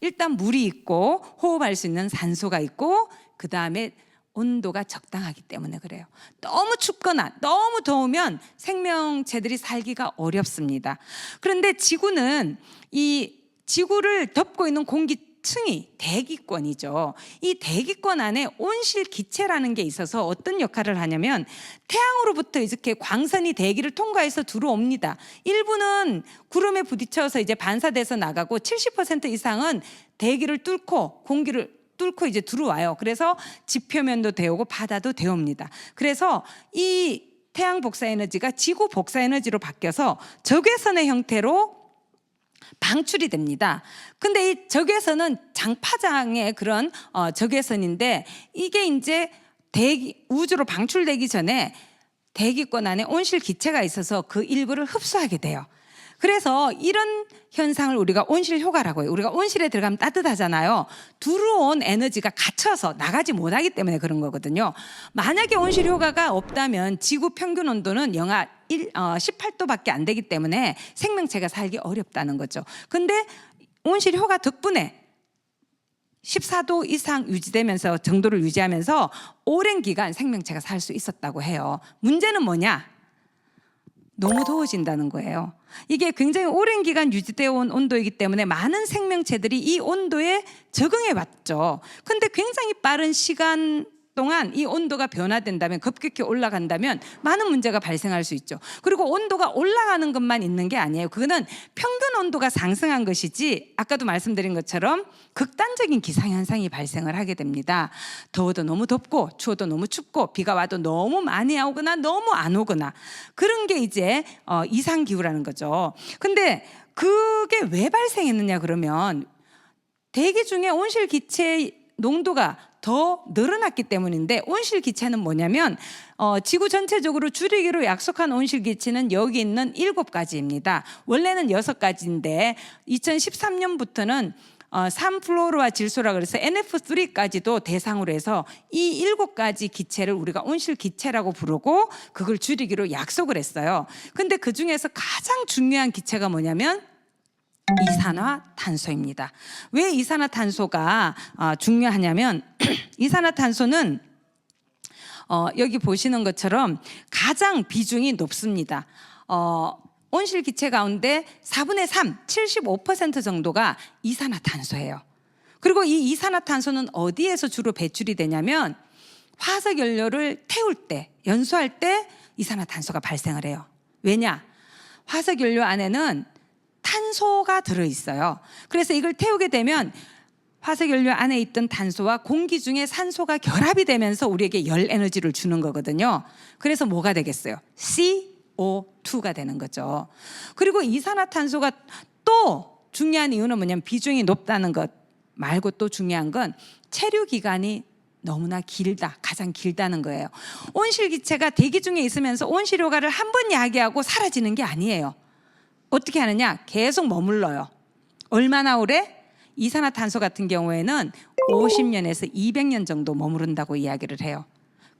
일단 물이 있고 호흡할 수 있는 산소가 있고 그 다음에 온도가 적당하기 때문에 그래요. 너무 춥거나 너무 더우면 생명체들이 살기가 어렵습니다. 그런데 지구는 이 지구를 덮고 있는 공기층이 대기권이죠. 이 대기권 안에 온실 기체라는 게 있어서 어떤 역할을 하냐면 태양으로부터 이렇게 광선이 대기를 통과해서 들어옵니다. 일부는 구름에 부딪혀서 이제 반사돼서 나가고 70% 이상은 대기를 뚫고 공기를 뚫고 이제 들어와요. 그래서 지표면도 데우고 바다도 데웁니다. 그래서 이 태양 복사 에너지가 지구 복사 에너지로 바뀌어서 적외선의 형태로 방출이 됩니다. 근데 이 적외선은 장파장의 그런 적외선인데 이게 이제 우주로 방출되기 전에 대기권 안에 온실 기체가 있어서 그 일부를 흡수하게 돼요. 그래서 이런 현상을 우리가 온실 효과라고 해요. 우리가 온실에 들어가면 따뜻하잖아요. 들어온 에너지가 갇혀서 나가지 못하기 때문에 그런 거거든요. 만약에 온실 효과가 없다면 지구 평균 온도는 영하 18도밖에 안 되기 때문에 생명체가 살기 어렵다는 거죠. 근데 온실 효과 덕분에 14도 이상 유지되면서 정도를 유지하면서 오랜 기간 생명체가 살 수 있었다고 해요. 문제는 뭐냐? 너무 더워진다는 거예요. 이게 굉장히 오랜 기간 유지되어 온 온도이기 때문에 많은 생명체들이 이 온도에 적응해 왔죠. 근데 굉장히 빠른 시간 동안 이 온도가 변화된다면 급격히 올라간다면 많은 문제가 발생할 수 있죠. 그리고 온도가 올라가는 것만 있는 게 아니에요. 그거는 평균 온도가 상승한 것이지 아까도 말씀드린 것처럼 극단적인 기상현상이 발생을 하게 됩니다. 더워도 너무 덥고 추워도 너무 춥고 비가 와도 너무 많이 오거나 너무 안 오거나 그런 게 이제 이상기후라는 거죠. 근데 그게 왜 발생했느냐 그러면 대기 중에 온실 기체 농도가 더 늘어났기 때문인데 온실 기체는 뭐냐면 지구 전체적으로 줄이기로 약속한 온실 기체는 여기 있는 7가지입니다. 원래는 6가지인데 2013년부터는 산플로르와 질소라 그래서 NF3까지도 대상으로 해서 이 7가지 기체를 우리가 온실 기체라고 부르고 그걸 줄이기로 약속을 했어요. 근데 그 중에서 가장 중요한 기체가 뭐냐면 이산화탄소입니다. 왜 이산화탄소가 중요하냐면 이산화탄소는 여기 보시는 것처럼 가장 비중이 높습니다. 온실 기체 가운데 4분의 3, 75% 정도가 이산화탄소예요. 그리고 이 이산화탄소는 어디에서 주로 배출이 되냐면 화석연료를 태울 때, 연소할 때 이산화탄소가 발생을 해요. 왜냐? 화석연료 안에는 탄소가 들어있어요. 그래서 이걸 태우게 되면 화석연료 안에 있던 탄소와 공기 중에 산소가 결합이 되면서 우리에게 열 에너지를 주는 거거든요. 그래서 뭐가 되겠어요? CO2가 되는 거죠. 그리고 이산화탄소가 또 중요한 이유는 뭐냐면 비중이 높다는 것 말고 또 중요한 건 체류 기간이 너무나 길다, 가장 길다는 거예요. 온실 기체가 대기 중에 있으면서 온실 효과를 한 번 야기하고 사라지는 게 아니에요. 어떻게 하느냐? 계속 머물러요. 얼마나 오래? 이산화탄소 같은 경우에는 50년에서 200년 정도 머무른다고 이야기를 해요.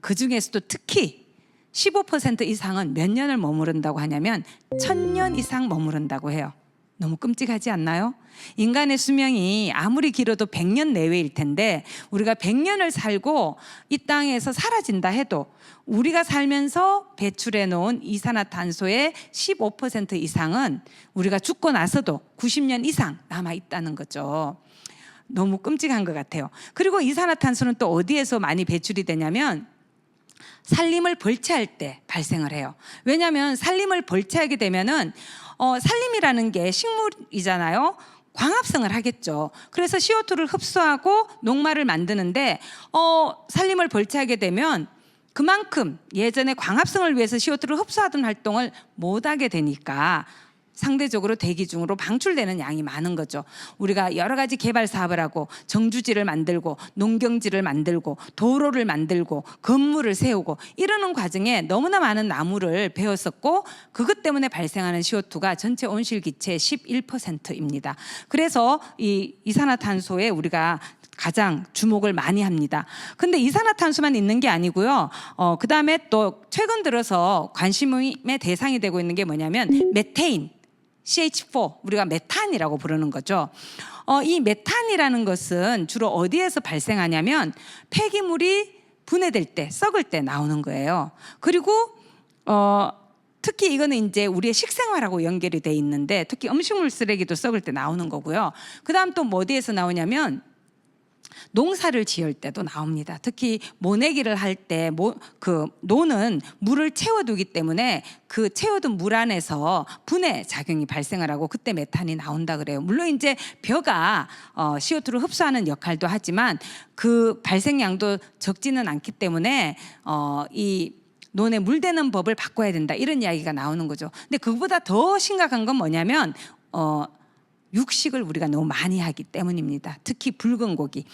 그 중에서도 특히 15% 이상은 몇 년을 머무른다고 하냐면 1000년 이상 머무른다고 해요. 너무 끔찍하지 않나요? 인간의 수명이 아무리 길어도 100년 내외일 텐데 우리가 100년을 살고 이 땅에서 사라진다 해도 우리가 살면서 배출해 놓은 이산화탄소의 15% 이상은 우리가 죽고 나서도 90년 이상 남아 있다는 거죠. 너무 끔찍한 것 같아요. 그리고 이산화탄소는 또 어디에서 많이 배출이 되냐면 산림을 벌채할 때 발생을 해요. 왜냐하면 산림을 벌채하게 되면은 산림이라는 게 식물이잖아요. 광합성을 하겠죠. 그래서 CO2를 흡수하고 녹말을 만드는데 산림을 벌채하게 되면 그만큼 예전에 광합성을 위해서 CO2를 흡수하던 활동을 못하게 되니까 상대적으로 대기 중으로 방출되는 양이 많은 거죠. 우리가 여러 가지 개발 사업을 하고 정주지를 만들고 농경지를 만들고 도로를 만들고 건물을 세우고 이러는 과정에 너무나 많은 나무를 베었었고 그것 때문에 발생하는 CO2가 전체 온실기체의 11%입니다. 그래서 이 이산화탄소에 우리가 가장 주목을 많이 합니다. 근데 이산화탄소만 있는 게 아니고요. 그 다음에 또 최근 들어서 관심의 대상이 되고 있는 게 뭐냐면 메테인, CH4, 우리가 메탄이라고 부르는 거죠. 이 메탄이라는 것은 주로 어디에서 발생하냐면 폐기물이 분해될 때, 썩을 때 나오는 거예요. 그리고 특히 이거는 이제 우리의 식생활하고 연결이 돼 있는데 특히 음식물 쓰레기도 썩을 때 나오는 거고요. 그 다음 또 어디에서 나오냐면 농사를 지을 때도 나옵니다. 특히 모내기를 할 때 그 노는 물을 채워두기 때문에 그 채워둔 물 안에서 분해 작용이 발생을 하고 그때 메탄이 나온다 그래요. 물론 이제 벼가 CO2를 흡수하는 역할도 하지만 그 발생량도 적지는 않기 때문에 이 논에 물대는 법을 바꿔야 된다 이런 이야기가 나오는 거죠. 근데 그보다 더 심각한 건 뭐냐면 육식을 우리가 너무 많이 하기 때문입니다. 특히 붉은 고기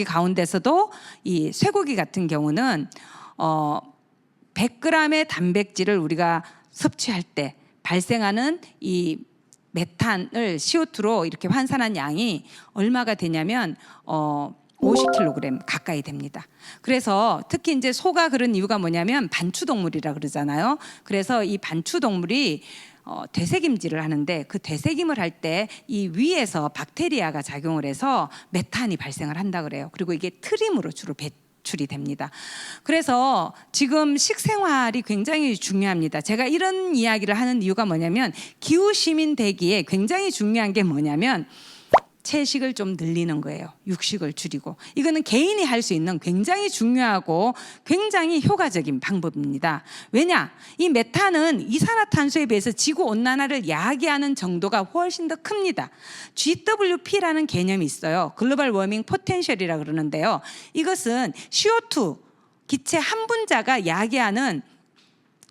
가운데서도 이 쇠고기 같은 경우는 100g의 단백질을 우리가 섭취할 때 발생하는 이 메탄을 CO2로 이렇게 환산한 양이 얼마가 되냐면 50kg 가까이 됩니다. 그래서 특히 이제 소가 그런 이유가 뭐냐면 반추동물이라 그러잖아요. 그래서 이 반추동물이 되새김질을 하는데 그 되새김을 할 때 이 위에서 박테리아가 작용을 해서 메탄이 발생을 한다 그래요. 그리고 이게 트림으로 주로 배출이 됩니다. 그래서 지금 식생활이 굉장히 중요합니다. 제가 이런 이야기를 하는 이유가 뭐냐면 기후 시민 되기에 굉장히 중요한 게 뭐냐면 채식을 좀 늘리는 거예요. 육식을 줄이고. 이거는 개인이 할 수 있는 굉장히 중요하고 굉장히 효과적인 방법입니다. 왜냐? 이 메탄은 이산화탄소에 비해서 지구온난화를 야기하는 정도가 훨씬 더 큽니다. GWP라는 개념이 있어요. 글로벌 워밍 포텐셜이라고 그러는데요. 이것은 CO2 기체 한 분자가 야기하는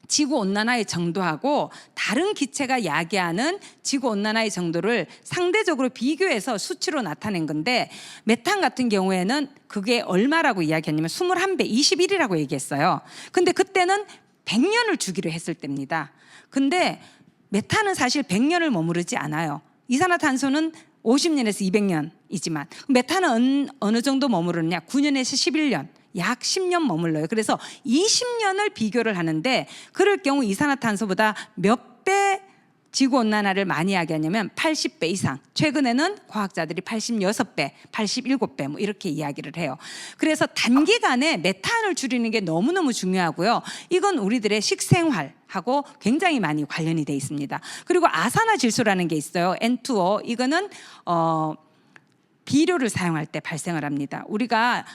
지구온난화의 정도하고 다른 기체가 야기하는 지구온난화의 정도를 상대적으로 비교해서 수치로 나타낸 건데 메탄 같은 경우에는 그게 얼마라고 이야기했냐면 21배, 21이라고 얘기했어요. 근데 그때는 100년을 주기로 했을 때입니다. 근데 메탄은 사실 100년을 머무르지 않아요. 이산화탄소는 50년에서 200년이지만 메탄은 어느 정도 머무르느냐? 9년에서 11년. 약 10년 머물러요. 그래서 20년을 비교를 하는데 그럴 경우 이산화탄소보다 몇 배 지구온난화를 많이 야기하냐면 80배 이상. 최근에는 과학자들이 86배, 87배 뭐 이렇게 이야기를 해요. 그래서 단기간에 메탄을 줄이는 게 너무너무 중요하고요. 이건 우리들의 식생활하고 굉장히 많이 관련이 돼 있습니다. 그리고 아산화 질소라는 게 있어요. N2O. 이거는 비료를 사용할 때 발생을 합니다. 우리가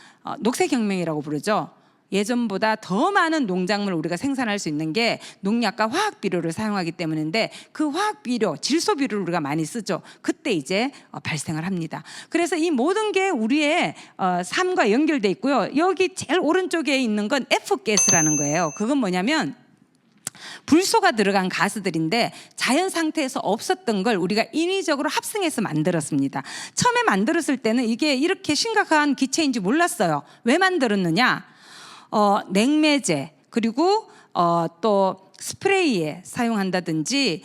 녹색혁명이라고 부르죠. 예전보다 더 많은 농작물을 우리가 생산할 수 있는 게 농약과 화학비료를 사용하기 때문인데 그 화학비료, 질소비료를 우리가 많이 쓰죠. 그때 이제 발생을 합니다. 그래서 이 모든 게 우리의 삶과 연결돼 있고요. 여기 제일 오른쪽에 있는 건 F가스라는 거예요. 그건 뭐냐면 불소가 들어간 가스들인데 자연 상태에서 없었던 걸 우리가 인위적으로 합성해서 만들었습니다. 처음에 만들었을 때는 이게 이렇게 심각한 기체인지 몰랐어요. 왜 만들었느냐? 냉매제 그리고 또 스프레이에 사용한다든지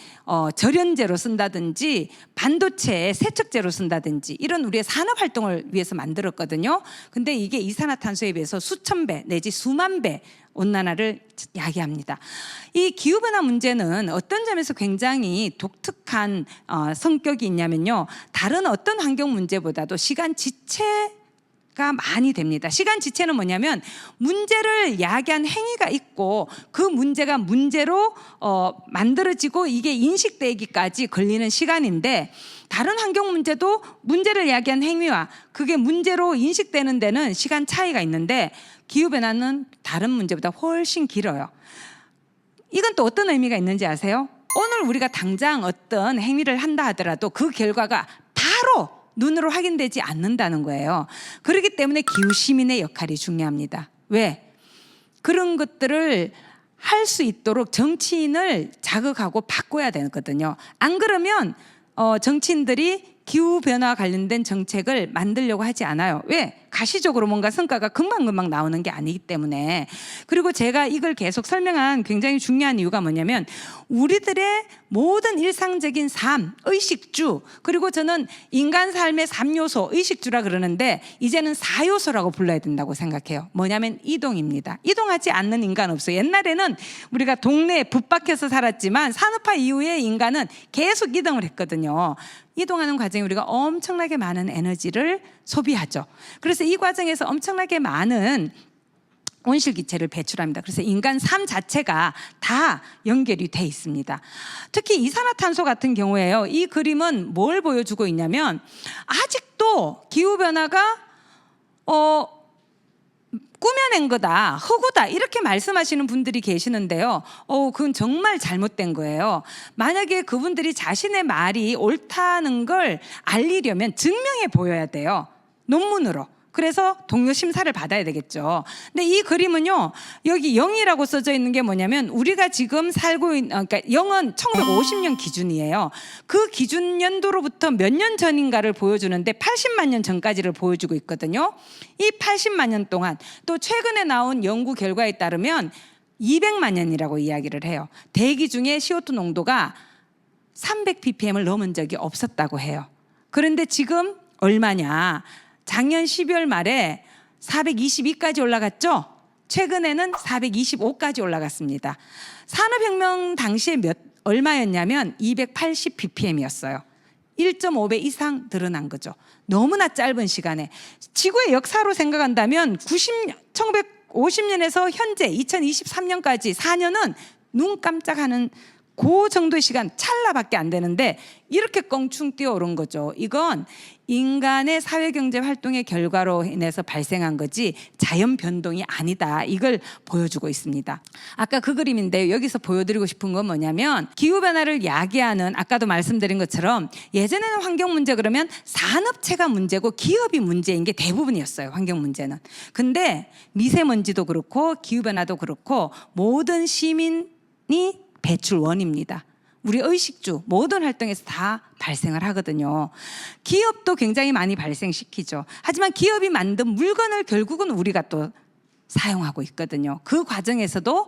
절연제로 쓴다든지 반도체에 세척제로 쓴다든지 이런 우리의 산업 활동을 위해서 만들었거든요. 근데 이게 이산화탄소에 비해서 수천 배 내지 수만 배 온난화를 야기합니다. 이 기후변화 문제는 어떤 점에서 굉장히 독특한 성격이 있냐면요. 다른 어떤 환경 문제보다도 시간 지체가 많이 됩니다. 시간 지체는 뭐냐면 문제를 야기한 행위가 있고 그 문제가 문제로 만들어지고 이게 인식되기까지 걸리는 시간인데 다른 환경 문제도 문제를 야기한 행위와 그게 문제로 인식되는 데는 시간 차이가 있는데 기후변화는 다른 문제보다 훨씬 길어요. 이건 또 어떤 의미가 있는지 아세요? 오늘 우리가 당장 어떤 행위를 한다 하더라도 그 결과가 바로 눈으로 확인되지 않는다는 거예요. 그렇기 때문에 기후시민의 역할이 중요합니다. 왜? 그런 것들을 할 수 있도록 정치인을 자극하고 바꿔야 되거든요. 안 그러면 정치인들이 기후변화와 관련된 정책을 만들려고 하지 않아요. 왜? 가시적으로 뭔가 성과가 금방금방 나오는 게 아니기 때문에. 그리고 제가 이걸 계속 설명한 굉장히 중요한 이유가 뭐냐면 우리들의 모든 일상적인 삶, 의식주, 그리고 저는 인간 삶의 3요소, 의식주라 그러는데 이제는 4요소라고 불러야 된다고 생각해요. 뭐냐면 이동입니다. 이동하지 않는 인간 없어요. 옛날에는 우리가 동네에 붙박혀서 살았지만 산업화 이후에 인간은 계속 이동을 했거든요. 이동하는 과정에 우리가 엄청나게 많은 에너지를 소비하죠. 그래서 이 과정에서 엄청나게 많은 온실기체를 배출합니다. 그래서 인간 삶 자체가 다 연결이 돼 있습니다. 특히 이산화탄소 같은 경우에요. 이 그림은 뭘 보여주고 있냐면 아직도 기후변화가 꾸며낸 거다, 허구다 이렇게 말씀하시는 분들이 계시는데요. 그건 정말 잘못된 거예요. 만약에 그분들이 자신의 말이 옳다는 걸 알리려면 증명해 보여야 돼요. 논문으로. 그래서 동료 심사를 받아야 되겠죠. 근데 이 그림은요, 여기 0이라고 써져 있는 게 뭐냐면 우리가 지금 살고 있는, 그러니까 0은 1950년 기준이에요. 그 기준 연도로부터 몇 년 전인가를 보여주는데 80만 년 전까지를 보여주고 있거든요. 이 80만 년 동안 또 최근에 나온 연구 결과에 따르면 200만 년이라고 이야기를 해요. 대기 중에 CO2 농도가 300ppm을 넘은 적이 없었다고 해요. 그런데 지금 얼마냐? 작년 12월 말에 422까지 올라갔죠? 최근에는 425까지 올라갔습니다. 산업혁명 당시에 얼마였냐면 280ppm이었어요. 1.5배 이상 늘어난 거죠. 너무나 짧은 시간에. 지구의 역사로 생각한다면 1950년에서 현재 2023년까지 4년은 눈 깜짝하는 그 정도의 시간 찰나밖에 안 되는데 이렇게 껑충 뛰어오른 거죠. 이건 인간의 사회경제 활동의 결과로 인해서 발생한 거지 자연 변동이 아니다. 이걸 보여주고 있습니다. 아까 그 그림인데 여기서 보여드리고 싶은 건 뭐냐면 기후변화를 야기하는 아까도 말씀드린 것처럼 예전에는 환경 문제 그러면 산업체가 문제고 기업이 문제인 게 대부분이었어요. 환경 문제는. 근데 미세먼지도 그렇고 기후변화도 그렇고 모든 시민이 배출원입니다. 우리 의식주 모든 활동에서 다 발생을 하거든요. 기업도 굉장히 많이 발생시키죠. 하지만 기업이 만든 물건을 결국은 우리가 또 사용하고 있거든요. 그 과정에서도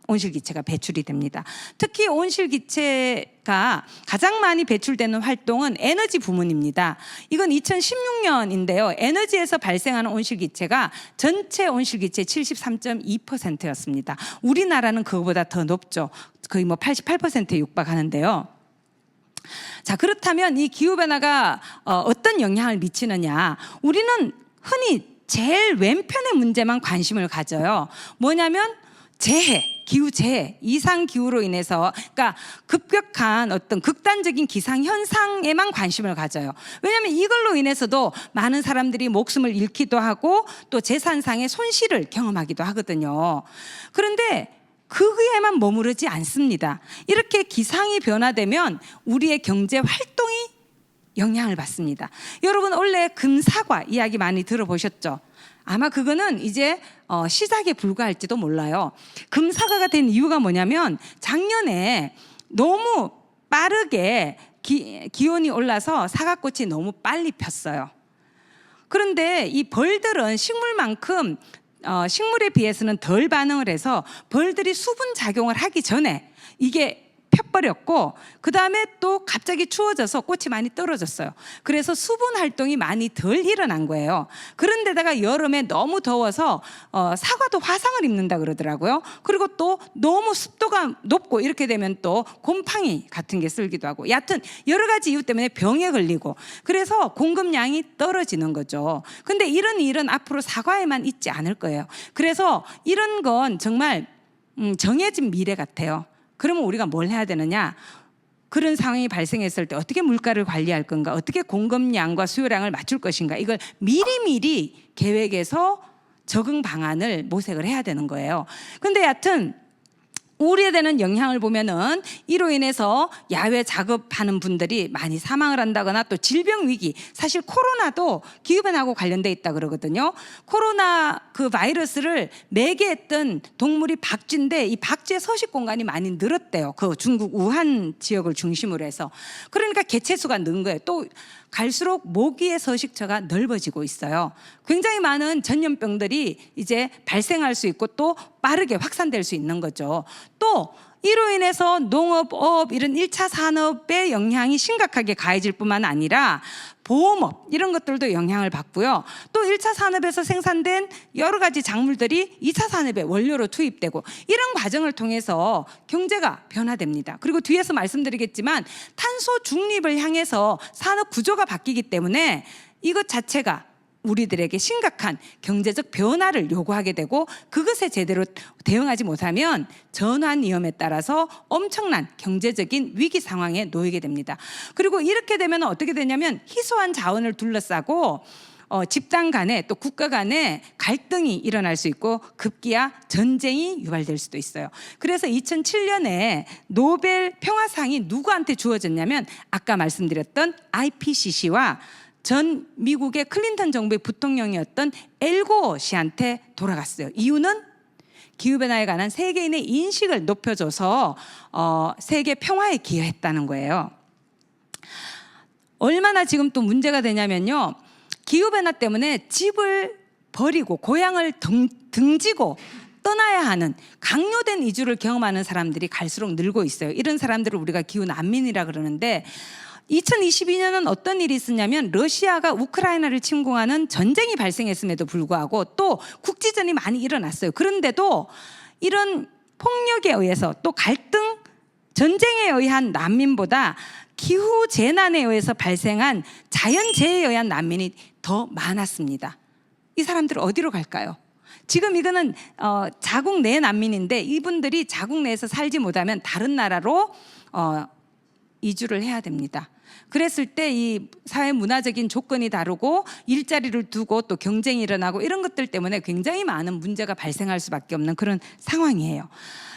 온실기체가 배출이 됩니다. 특히 온실기체가 가장 많이 배출되는 활동은 에너지 부문입니다. 이건 2016년인데요. 에너지에서 발생하는 온실기체가 전체 온실기체 73.2%였습니다. 우리나라는 그거보다 더 높죠. 거의 88%에 육박하는데요. 자, 그렇다면 이 기후변화가 어떤 영향을 미치느냐. 우리는 흔히 제일 왼편의 문제만 관심을 가져요. 뭐냐면 재해, 기후재해, 이상기후로 인해서 그러니까 급격한 어떤 극단적인 기상현상에만 관심을 가져요. 왜냐하면 이걸로 인해서도 많은 사람들이 목숨을 잃기도 하고 또 재산상의 손실을 경험하기도 하거든요. 그런데 그에만 머무르지 않습니다. 이렇게 기상이 변화되면 우리의 경제 활동이 영향을 받습니다. 여러분 원래 금사과 이야기 많이 들어보셨죠? 아마 그거는 이제 시작에 불과할지도 몰라요. 금사과가 된 이유가 뭐냐면 작년에 너무 빠르게 기온이 올라서 사과꽃이 너무 빨리 폈어요. 그런데 이 벌들은 식물만큼 식물에 비해서는 덜 반응을 해서 벌들이 수분 작용을 하기 전에 이게 펴버렸고 그다음에 또 갑자기 추워져서 꽃이 많이 떨어졌어요. 그래서 수분 활동이 많이 덜 일어난 거예요. 그런데다가 여름에 너무 더워서 사과도 화상을 입는다 그러더라고요. 그리고 또 너무 습도가 높고 이렇게 되면 또 곰팡이 같은 게 쓸기도 하고 여하튼 여러 가지 이유 때문에 병에 걸리고 그래서 공급량이 떨어지는 거죠. 근데 이런 일은 앞으로 사과에만 있지 않을 거예요. 그래서 이런 건 정말 정해진 미래 같아요. 그러면 우리가 뭘 해야 되느냐? 그런 상황이 발생했을 때 어떻게 물가를 관리할 건가? 어떻게 공급량과 수요량을 맞출 것인가? 이걸 미리미리 계획해서 적응 방안을 모색을 해야 되는 거예요. 근데 여하튼 우려되는 영향을 보면은 이로 인해서 야외 작업하는 분들이 많이 사망을 한다거나 또 질병 위기, 사실 코로나도 기후변화하고 관련돼 있다 그러거든요. 코로나 그 바이러스를 매개했던 동물이 박쥐인데 이 박쥐의 서식 공간이 많이 늘었대요. 그 중국 우한 지역을 중심으로 해서. 그러니까 개체수가 는 거예요. 또 갈수록 모기의 서식처가 넓어지고 있어요. 굉장히 많은 전염병들이 이제 발생할 수 있고 또 빠르게 확산될 수 있는 거죠. 또 이로 인해서 농업, 어업 이런 1차 산업의 영향이 심각하게 가해질 뿐만 아니라 보험업 이런 것들도 영향을 받고요. 또 1차 산업에서 생산된 여러 가지 작물들이 2차 산업의 원료로 투입되고 이런 과정을 통해서 경제가 변화됩니다. 그리고 뒤에서 말씀드리겠지만 탄소 중립을 향해서 산업 구조가 바뀌기 때문에 이것 자체가 우리들에게 심각한 경제적 변화를 요구하게 되고 그것에 제대로 대응하지 못하면 전환 위험에 따라서 엄청난 경제적인 위기 상황에 놓이게 됩니다. 그리고 이렇게 되면 어떻게 되냐면 희소한 자원을 둘러싸고 집단 간에 또 국가 간에 갈등이 일어날 수 있고 급기야 전쟁이 유발될 수도 있어요. 그래서 2007년에 노벨 평화상이 누구한테 주어졌냐면 아까 말씀드렸던 IPCC와 전 미국의 클린턴 정부의 부통령이었던 엘고 씨한테 돌아갔어요. 이유는 기후변화에 관한 세계인의 인식을 높여줘서 세계 평화에 기여했다는 거예요. 얼마나 지금 또 문제가 되냐면요. 기후변화 때문에 집을 버리고 고향을 등지고 떠나야 하는 강요된 이주를 경험하는 사람들이 갈수록 늘고 있어요. 이런 사람들을 우리가 기후난민이라 그러는데 2022년은 어떤 일이 있었냐면 러시아가 우크라이나를 침공하는 전쟁이 발생했음에도 불구하고 또 국지전이 많이 일어났어요. 그런데도 이런 폭력에 의해서 또 갈등, 전쟁에 의한 난민보다 기후 재난에 의해서 발생한 자연재해에 의한 난민이 더 많았습니다. 이 사람들 어디로 갈까요? 지금 이거는 자국 내 난민인데 이분들이 자국 내에서 살지 못하면 다른 나라로 이주를 해야 됩니다. 그랬을 때 이 사회 문화적인 조건이 다르고 일자리를 두고 또 경쟁이 일어나고 이런 것들 때문에 굉장히 많은 문제가 발생할 수밖에 없는 그런 상황이에요.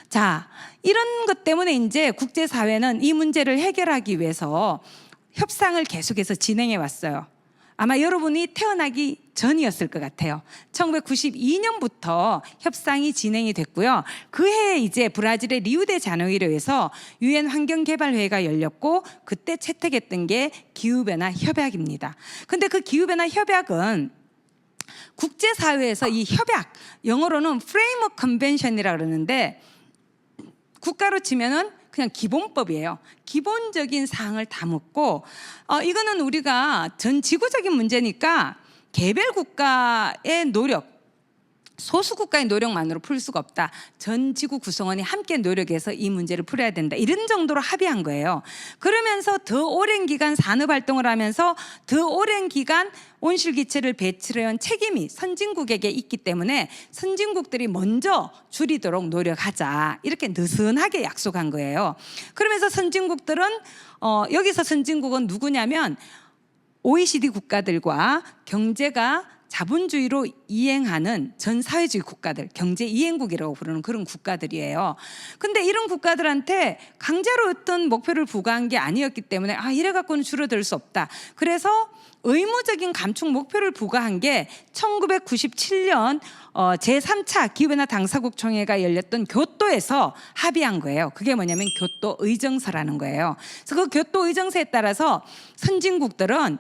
자, 이런 것 때문에 이제 국제사회는 이 문제를 해결하기 위해서 협상을 계속해서 진행해 왔어요. 아마 여러분이 태어나기 전이었을 것 같아요. 1992년부터 협상이 진행이 됐고요. 그 해에 이제 브라질의 리우데자네이루에서 유엔 환경개발회의가 열렸고 그때 채택했던 게 기후변화 협약입니다. 근데 그 기후변화 협약은 국제사회에서 이 협약, 영어로는 프레임워크 컨벤션이라고 그러는데 국가로 치면은 그냥 기본법이에요. 기본적인 사항을 담았고 이거는 우리가 전 지구적인 문제니까 개별 국가의 노력, 소수 국가의 노력만으로 풀 수가 없다. 전 지구 구성원이 함께 노력해서 이 문제를 풀어야 된다. 이런 정도로 합의한 거예요. 그러면서 더 오랜 기간 산업 활동을 하면서 더 오랜 기간 온실기체를 배출해온 책임이 선진국에게 있기 때문에 선진국들이 먼저 줄이도록 노력하자. 이렇게 느슨하게 약속한 거예요. 그러면서 선진국들은 여기서 선진국은 누구냐면 OECD 국가들과 경제가 자본주의로 이행하는 전 사회주의 국가들, 경제 이행국이라고 부르는 그런 국가들이에요. 근데 이런 국가들한테 강제로 어떤 목표를 부과한 게 아니었기 때문에 이래 갖고는 줄어들 수 없다. 그래서 의무적인 감축 목표를 부과한 게 1997년 제3차 기후변화 당사국 총회가 열렸던 교토에서 합의한 거예요. 그게 뭐냐면 교토 의정서라는 거예요. 그래서 그 교토 의정서에 따라서 선진국들은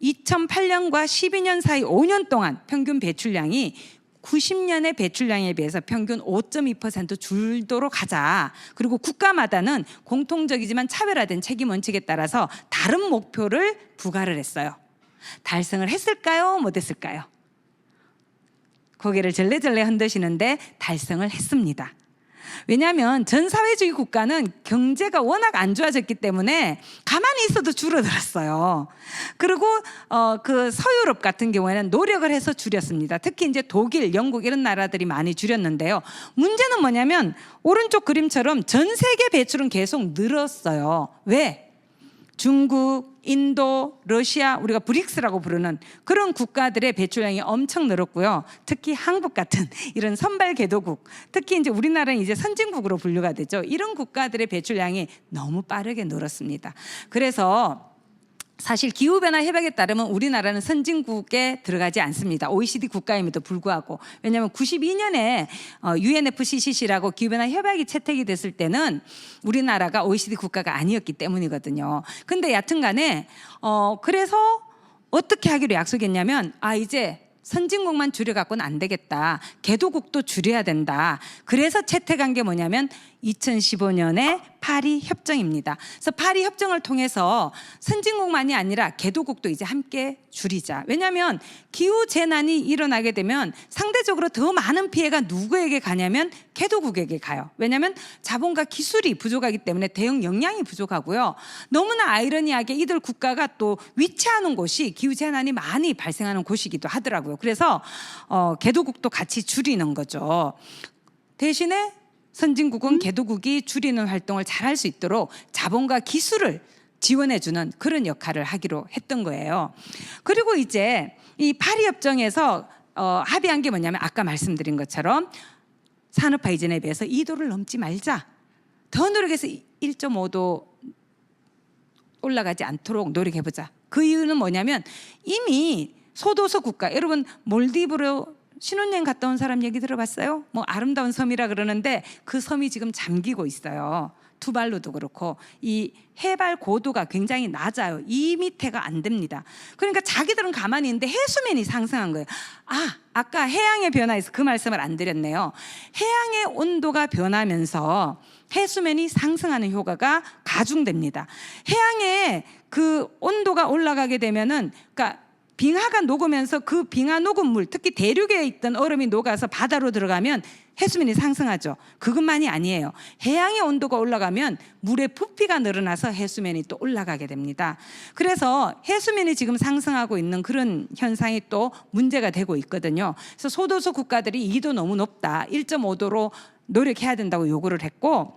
2008년과 12년 사이 5년 동안 평균 배출량이 90년의 배출량에 비해서 평균 5.2% 줄도록 하자. 그리고 국가마다는 공통적이지만 차별화된 책임 원칙에 따라서 다른 목표를 부과를 했어요. 달성을 했을까요? 못했을까요? 고개를 절레절레 흔드시는데 달성을 했습니다. 왜냐하면 전 사회주의 국가는 경제가 워낙 안 좋아졌기 때문에 가만히 있어도 줄어들었어요. 그리고 그 서유럽 같은 경우에는 노력을 해서 줄였습니다. 특히 이제 독일, 영국 이런 나라들이 많이 줄였는데요. 문제는 뭐냐면 오른쪽 그림처럼 전 세계 배출은 계속 늘었어요. 왜? 중국, 인도, 러시아, 우리가 브릭스라고 부르는 그런 국가들의 배출량이 엄청 늘었고요. 특히 한국 같은 이런 선발 개도국, 특히 이제 우리나라는 이제 선진국으로 분류가 되죠. 이런 국가들의 배출량이 너무 빠르게 늘었습니다. 그래서 사실 기후변화 협약에 따르면 우리나라는 선진국에 들어가지 않습니다. OECD 국가임에도 불구하고. 왜냐하면 92년에 UNFCCC라고 기후변화 협약이 채택이 됐을 때는 우리나라가 OECD 국가가 아니었기 때문이거든요. 근데 여튼간에 그래서 어떻게 하기로 약속했냐면 이제 선진국만 줄여갖고는 안 되겠다. 개도국도 줄여야 된다. 그래서 채택한 게 뭐냐면 2015년에 파리 협정입니다. 그래서 파리 협정을 통해서 선진국만이 아니라 개도국도 이제 함께 줄이자. 왜냐하면 기후 재난이 일어나게 되면 상대적으로 더 많은 피해가 누구에게 가냐면 개도국에게 가요. 왜냐하면 자본과 기술이 부족하기 때문에 대응 역량이 부족하고요. 너무나 아이러니하게 이들 국가가 또 위치하는 곳이 기후 재난이 많이 발생하는 곳이기도 하더라고요. 그래서 개도국도 같이 줄이는 거죠. 대신에 선진국은 개도국이 줄이는 활동을 잘할 수 있도록 자본과 기술을 지원해주는 그런 역할을 하기로 했던 거예요. 그리고 이제 이 파리협정에서 합의한 게 뭐냐면 아까 말씀드린 것처럼 산업화 이전에 비해서 2도를 넘지 말자. 더 노력해서 1.5도 올라가지 않도록 노력해보자. 그 이유는 뭐냐면 이미 소도서 국가, 여러분 몰디브로 신혼여행 갔다 온 사람 얘기 들어봤어요? 뭐 아름다운 섬이라 그러는데 그 섬이 지금 잠기고 있어요. 투발루도 그렇고 이 해발 고도가 굉장히 낮아요. 2m가 안 됩니다. 그러니까 자기들은 가만히 있는데 해수면이 상승한 거예요. 아까 해양의 변화에서 그 말씀을 안 드렸네요. 해양의 온도가 변하면서 해수면이 상승하는 효과가 가중됩니다. 해양의 그 온도가 올라가게 되면은 그러니까 빙하가 녹으면서 그 빙하 녹은 물, 특히 대륙에 있던 얼음이 녹아서 바다로 들어가면 해수면이 상승하죠. 그것만이 아니에요. 해양의 온도가 올라가면 물의 부피가 늘어나서 해수면이 또 올라가게 됩니다. 그래서 해수면이 지금 상승하고 있는 그런 현상이 또 문제가 되고 있거든요. 그래서 소도서 국가들이 2도 너무 높다, 1.5도로 노력해야 된다고 요구를 했고,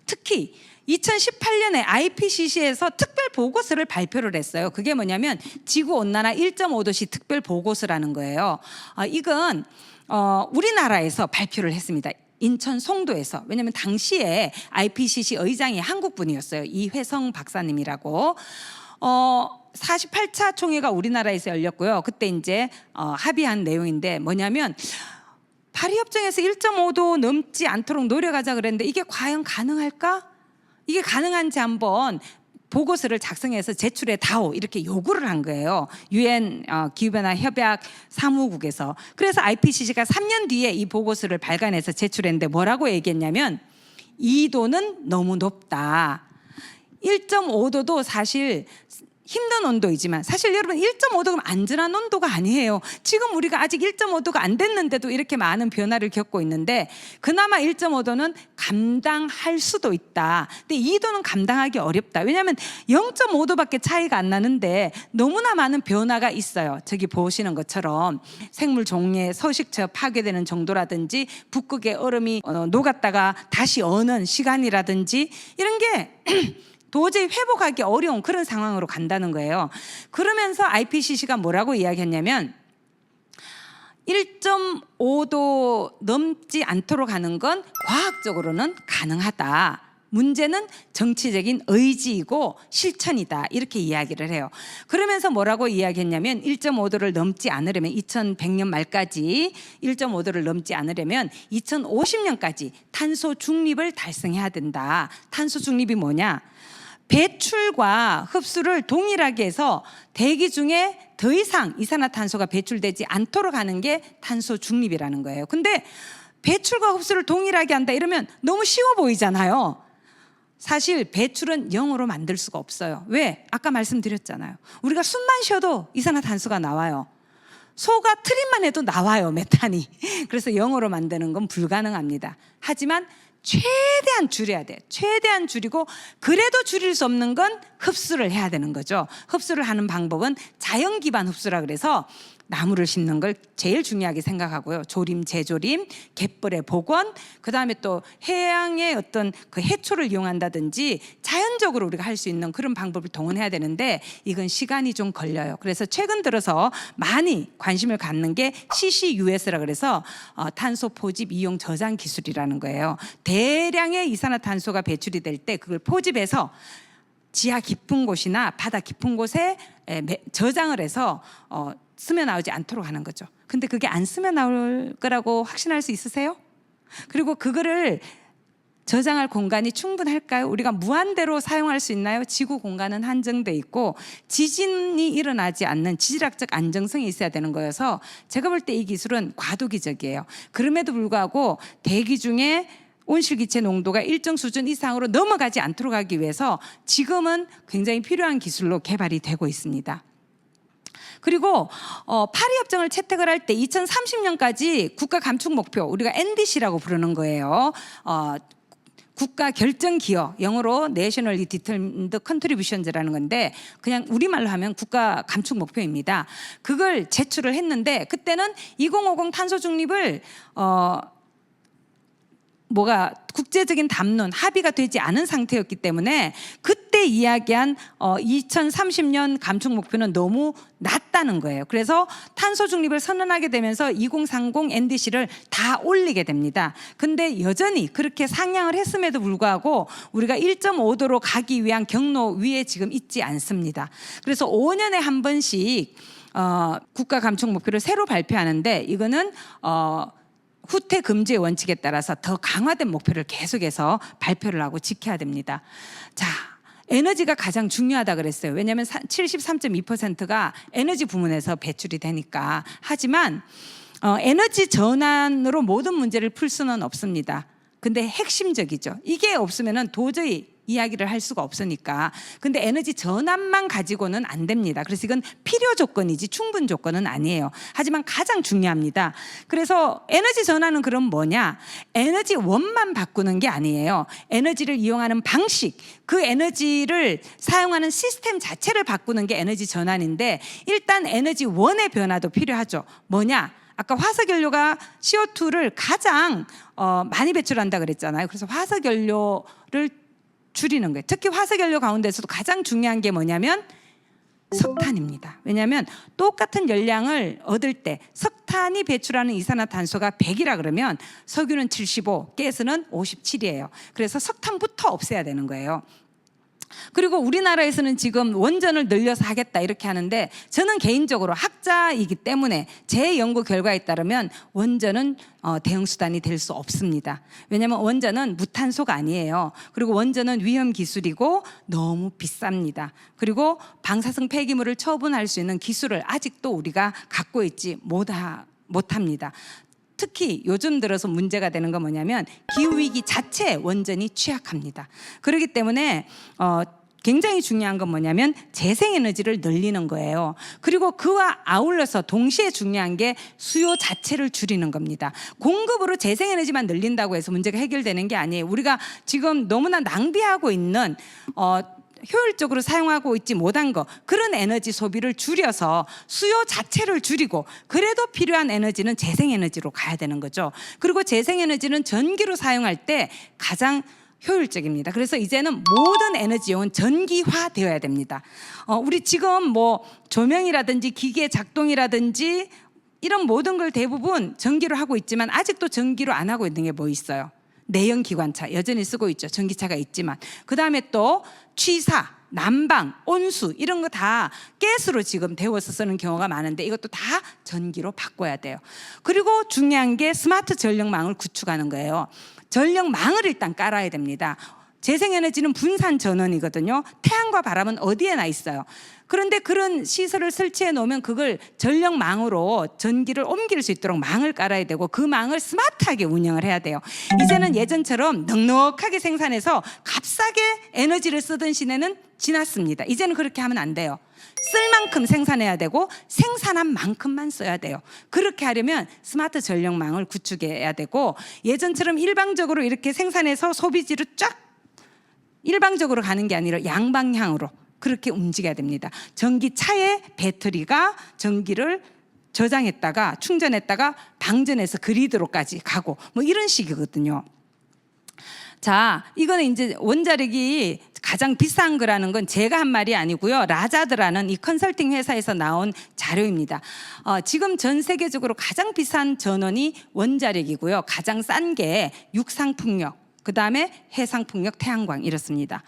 특히 2018년에 IPCC에서 특별 보고서를 발표를 했어요. 그게 뭐냐면 지구온난화 1.5도씨 특별 보고서라는 거예요. 이건 우리나라에서 발표를 했습니다. 인천 송도에서. 왜냐하면 당시에 IPCC 의장이 한국분이었어요. 이회성 박사님이라고. 48차 총회가 우리나라에서 열렸고요. 그때 이제 합의한 내용인데 뭐냐면 파리협정에서 1.5도 넘지 않도록 노력하자 그랬는데 이게 과연 가능할까? 이게 가능한지 한번 보고서를 작성해서 제출해 다오 이렇게 요구를 한 거예요. UN 기후변화 협약 사무국에서. 그래서 IPCC가 3년 뒤에 이 보고서를 발간해서 제출했는데 뭐라고 얘기했냐면 2도는 너무 높다. 1.5도도 사실 힘든 온도이지만 사실 여러분 1.5도가 안전한 온도가 아니에요. 지금 우리가 아직 1.5도가 안 됐는데도 이렇게 많은 변화를 겪고 있는데 그나마 1.5도는 감당할 수도 있다. 근데 2도는 감당하기 어렵다. 왜냐하면 0.5도밖에 차이가 안 나는데 너무나 많은 변화가 있어요. 저기 보시는 것처럼 생물 종류의 서식처 파괴되는 정도라든지 북극의 얼음이 녹았다가 다시 어는 시간이라든지 이런 게 도저히 회복하기 어려운 그런 상황으로 간다는 거예요. 그러면서 IPCC가 뭐라고 이야기했냐면 1.5도 넘지 않도록 하는 건 과학적으로는 가능하다. 문제는 정치적인 의지이고 실천이다. 이렇게 이야기를 해요. 그러면서 뭐라고 이야기했냐면 1.5도를 넘지 않으려면 2100년 말까지 1.5도를 넘지 않으려면 2050년까지 탄소 중립을 달성해야 된다. 탄소 중립이 뭐냐? 배출과 흡수를 동일하게 해서 대기 중에 더 이상 이산화탄소가 배출되지 않도록 하는 게 탄소 중립이라는 거예요. 근데 배출과 흡수를 동일하게 한다 이러면 너무 쉬워 보이잖아요. 사실 배출은 0으로 만들 수가 없어요. 왜? 아까 말씀드렸잖아요. 우리가 숨만 쉬어도 이산화탄소가 나와요. 소가 트림만 해도 나와요, 메탄이. 그래서 0으로 만드는 건 불가능합니다. 하지만 최대한 줄여야 돼. 최대한 줄이고, 그래도 줄일 수 없는 건 흡수를 해야 되는 거죠. 흡수를 하는 방법은 자연 기반 흡수라 그래서 나무를 심는 걸 제일 중요하게 생각하고요. 조림, 재조림, 갯벌의 복원, 그다음에 또 해양의 어떤 그 해초를 이용한다든지 자연적으로 우리가 할 수 있는 그런 방법을 동원해야 되는데 이건 시간이 좀 걸려요. 그래서 최근 들어서 많이 관심을 갖는 게 CCUS라 그래서 탄소 포집 이용 저장 기술이라는 거예요. 대량의 이산화탄소가 배출이 될 때 그걸 포집해서 지하 깊은 곳이나 바다 깊은 곳에 저장을 해서 스며 나오지 않도록 하는 거죠. 근데 그게 안 스며 나올 거라고 확신할 수 있으세요? 그리고 그거를 저장할 공간이 충분할까요? 우리가 무한대로 사용할 수 있나요? 지구 공간은 한정돼 있고 지진이 일어나지 않는 지질학적 안정성이 있어야 되는 거여서 제가 볼 때 이 기술은 과도기적이에요. 그럼에도 불구하고 대기 중에 온실기체 농도가 일정 수준 이상으로 넘어가지 않도록 하기 위해서 지금은 굉장히 필요한 기술로 개발이 되고 있습니다. 그리고 파리 협정을 채택을 할 때 2030년까지 국가 감축 목표, 우리가 NDC라고 부르는 거예요. 국가 결정 기여, 영어로 Nationally Determined Contributions라는 건데 그냥 우리말로 하면 국가 감축 목표입니다. 그걸 제출을 했는데 그때는 2050 탄소 중립을 국제적인 담론 합의가 되지 않은 상태였기 때문에 그때 이야기한 2030년 감축 목표는 너무 낮다는 거예요. 그래서 탄소 중립을 선언하게 되면서 2030 NDC를 다 올리게 됩니다. 근데 여전히 그렇게 상향을 했음에도 불구하고 우리가 1.5도로 가기 위한 경로 위에 지금 있지 않습니다. 그래서 5년에 한 번씩 국가 감축 목표를 새로 발표하는데 이거는 후퇴 금지의 원칙에 따라서 더 강화된 목표를 계속해서 발표를 하고 지켜야 됩니다. 자, 에너지가 가장 중요하다 그랬어요. 왜냐하면 73.2%가 에너지 부문에서 배출이 되니까. 하지만 에너지 전환으로 모든 문제를 풀 수는 없습니다. 근데 핵심적이죠. 이게 없으면은 도저히 이야기를 할 수가 없으니까. 근데 에너지 전환만 가지고는 안 됩니다. 그래서 이건 필요 조건이지 충분 조건은 아니에요. 하지만 가장 중요합니다. 그래서 에너지 전환은 그럼 뭐냐? 에너지 원만 바꾸는 게 아니에요. 에너지를 이용하는 방식, 그 에너지를 사용하는 시스템 자체를 바꾸는 게 에너지 전환인데 일단 에너지 원의 변화도 필요하죠. 뭐냐? 아까 화석연료가 CO2를 가장 많이 배출한다 그랬잖아요. 그래서 화석연료를 줄이는 거예요. 특히 화석연료 가운데서도 가장 중요한 게 뭐냐면 석탄입니다. 왜냐하면 똑같은 열량을 얻을 때 석탄이 배출하는 이산화탄소가 100이라 그러면 석유는 75, 가스는 57이에요. 그래서 석탄부터 없애야 되는 거예요. 그리고 우리나라에서는 지금 원전을 늘려서 하겠다 이렇게 하는데 저는 개인적으로 학자이기 때문에 제 연구 결과에 따르면 원전은 대응 수단이 될 수 없습니다. 왜냐하면 원전은 무탄소가 아니에요. 그리고 원전은 위험 기술이고 너무 비쌉니다. 그리고 방사성 폐기물을 처분할 수 있는 기술을 아직도 우리가 갖고 있지 못합니다. 특히 요즘 들어서 문제가 되는 건 뭐냐면 기후위기 자체에 원전이 취약합니다. 그렇기 때문에 굉장히 중요한 건 뭐냐면 재생에너지를 늘리는 거예요. 그리고 그와 아울러서 동시에 중요한 게 수요 자체를 줄이는 겁니다. 공급으로 재생에너지만 늘린다고 해서 문제가 해결되는 게 아니에요. 우리가 지금 너무나 낭비하고 있는 효율적으로 사용하고 있지 못한 거, 그런 에너지 소비를 줄여서 수요 자체를 줄이고 그래도 필요한 에너지는 재생에너지로 가야 되는 거죠. 그리고 재생에너지는 전기로 사용할 때 가장 효율적입니다. 그래서 이제는 모든 에너지용은 전기화 되어야 됩니다. 우리 지금 뭐 조명이라든지 기계 작동이라든지 이런 모든 걸 대부분 전기로 하고 있지만 아직도 전기로 안 하고 있는 게 뭐 있어요? 내연기관차 여전히 쓰고 있죠. 전기차가 있지만. 그 다음에 또 취사, 난방, 온수 이런 거 다 가스로 지금 데워서 쓰는 경우가 많은데 이것도 다 전기로 바꿔야 돼요. 그리고 중요한 게 스마트 전력망을 구축하는 거예요. 전력망을 일단 깔아야 됩니다. 재생에너지는 분산 전원이거든요. 태양과 바람은 어디에 나 있어요. 그런데 그런 시설을 설치해 놓으면 그걸 전력망으로 전기를 옮길 수 있도록 망을 깔아야 되고 그 망을 스마트하게 운영을 해야 돼요. 이제는 예전처럼 넉넉하게 생산해서 값싸게 에너지를 쓰던 시대는 지났습니다. 이제는 그렇게 하면 안 돼요. 쓸 만큼 생산해야 되고 생산한 만큼만 써야 돼요. 그렇게 하려면 스마트 전력망을 구축해야 되고 예전처럼 일방적으로 이렇게 생산해서 소비지로 쫙 일방적으로 가는 게 아니라 양방향으로 그렇게 움직여야 됩니다. 전기차의 배터리가 전기를 저장했다가 충전했다가 방전해서 그리드로까지 가고 뭐 이런 식이거든요. 자, 이거는 이제 원자력이 가장 비싼 거라는 건 제가 한 말이 아니고요. 라자드라는 이 컨설팅 회사에서 나온 자료입니다. 지금 전 세계적으로 가장 비싼 전원이 원자력이고요. 가장 싼 게 육상풍력, 그 다음에 해상풍력, 태양광 이렇습니다.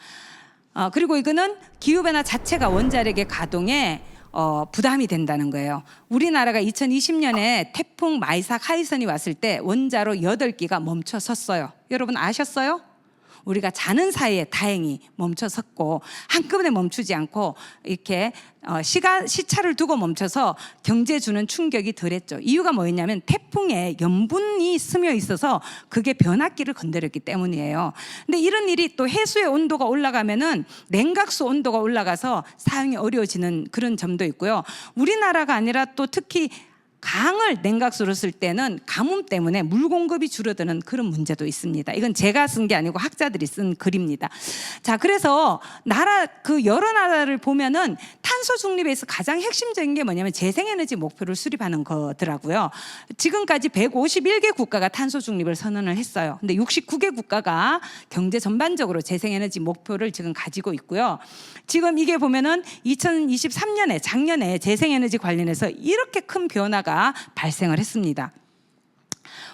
그리고 이거는 기후변화 자체가 원자력의 가동에 부담이 된다는 거예요. 우리나라가 2020년에 태풍 마이삭 하이선이 왔을 때 원자로 8기가 멈춰 섰어요. 여러분 아셨어요? 우리가 자는 사이에 다행히 멈춰 섰고 한꺼번에 멈추지 않고 이렇게 시차를 두고 멈춰서 경제에 주는 충격이 덜했죠. 이유가 뭐였냐면 태풍에 염분이 스며 있어서 그게 변압기를 건드렸기 때문이에요. 근데 이런 일이 또 해수의 온도가 올라가면은 냉각수 온도가 올라가서 사용이 어려워지는 그런 점도 있고요. 우리나라가 아니라 또 특히 강을 냉각수로 쓸 때는 가뭄 때문에 물 공급이 줄어드는 그런 문제도 있습니다. 이건 제가 쓴 게 아니고 학자들이 쓴 글입니다. 자, 그래서 여러 나라를 보면은 탄소 중립에서 가장 핵심적인 게 뭐냐면 재생에너지 목표를 수립하는 거더라고요. 지금까지 151개 국가가 탄소 중립을 선언을 했어요. 근데 69개 국가가 경제 전반적으로 재생에너지 목표를 지금 가지고 있고요. 지금 이게 보면은 2023년에 작년에 재생에너지 관련해서 이렇게 큰 변화가 발생을 했습니다.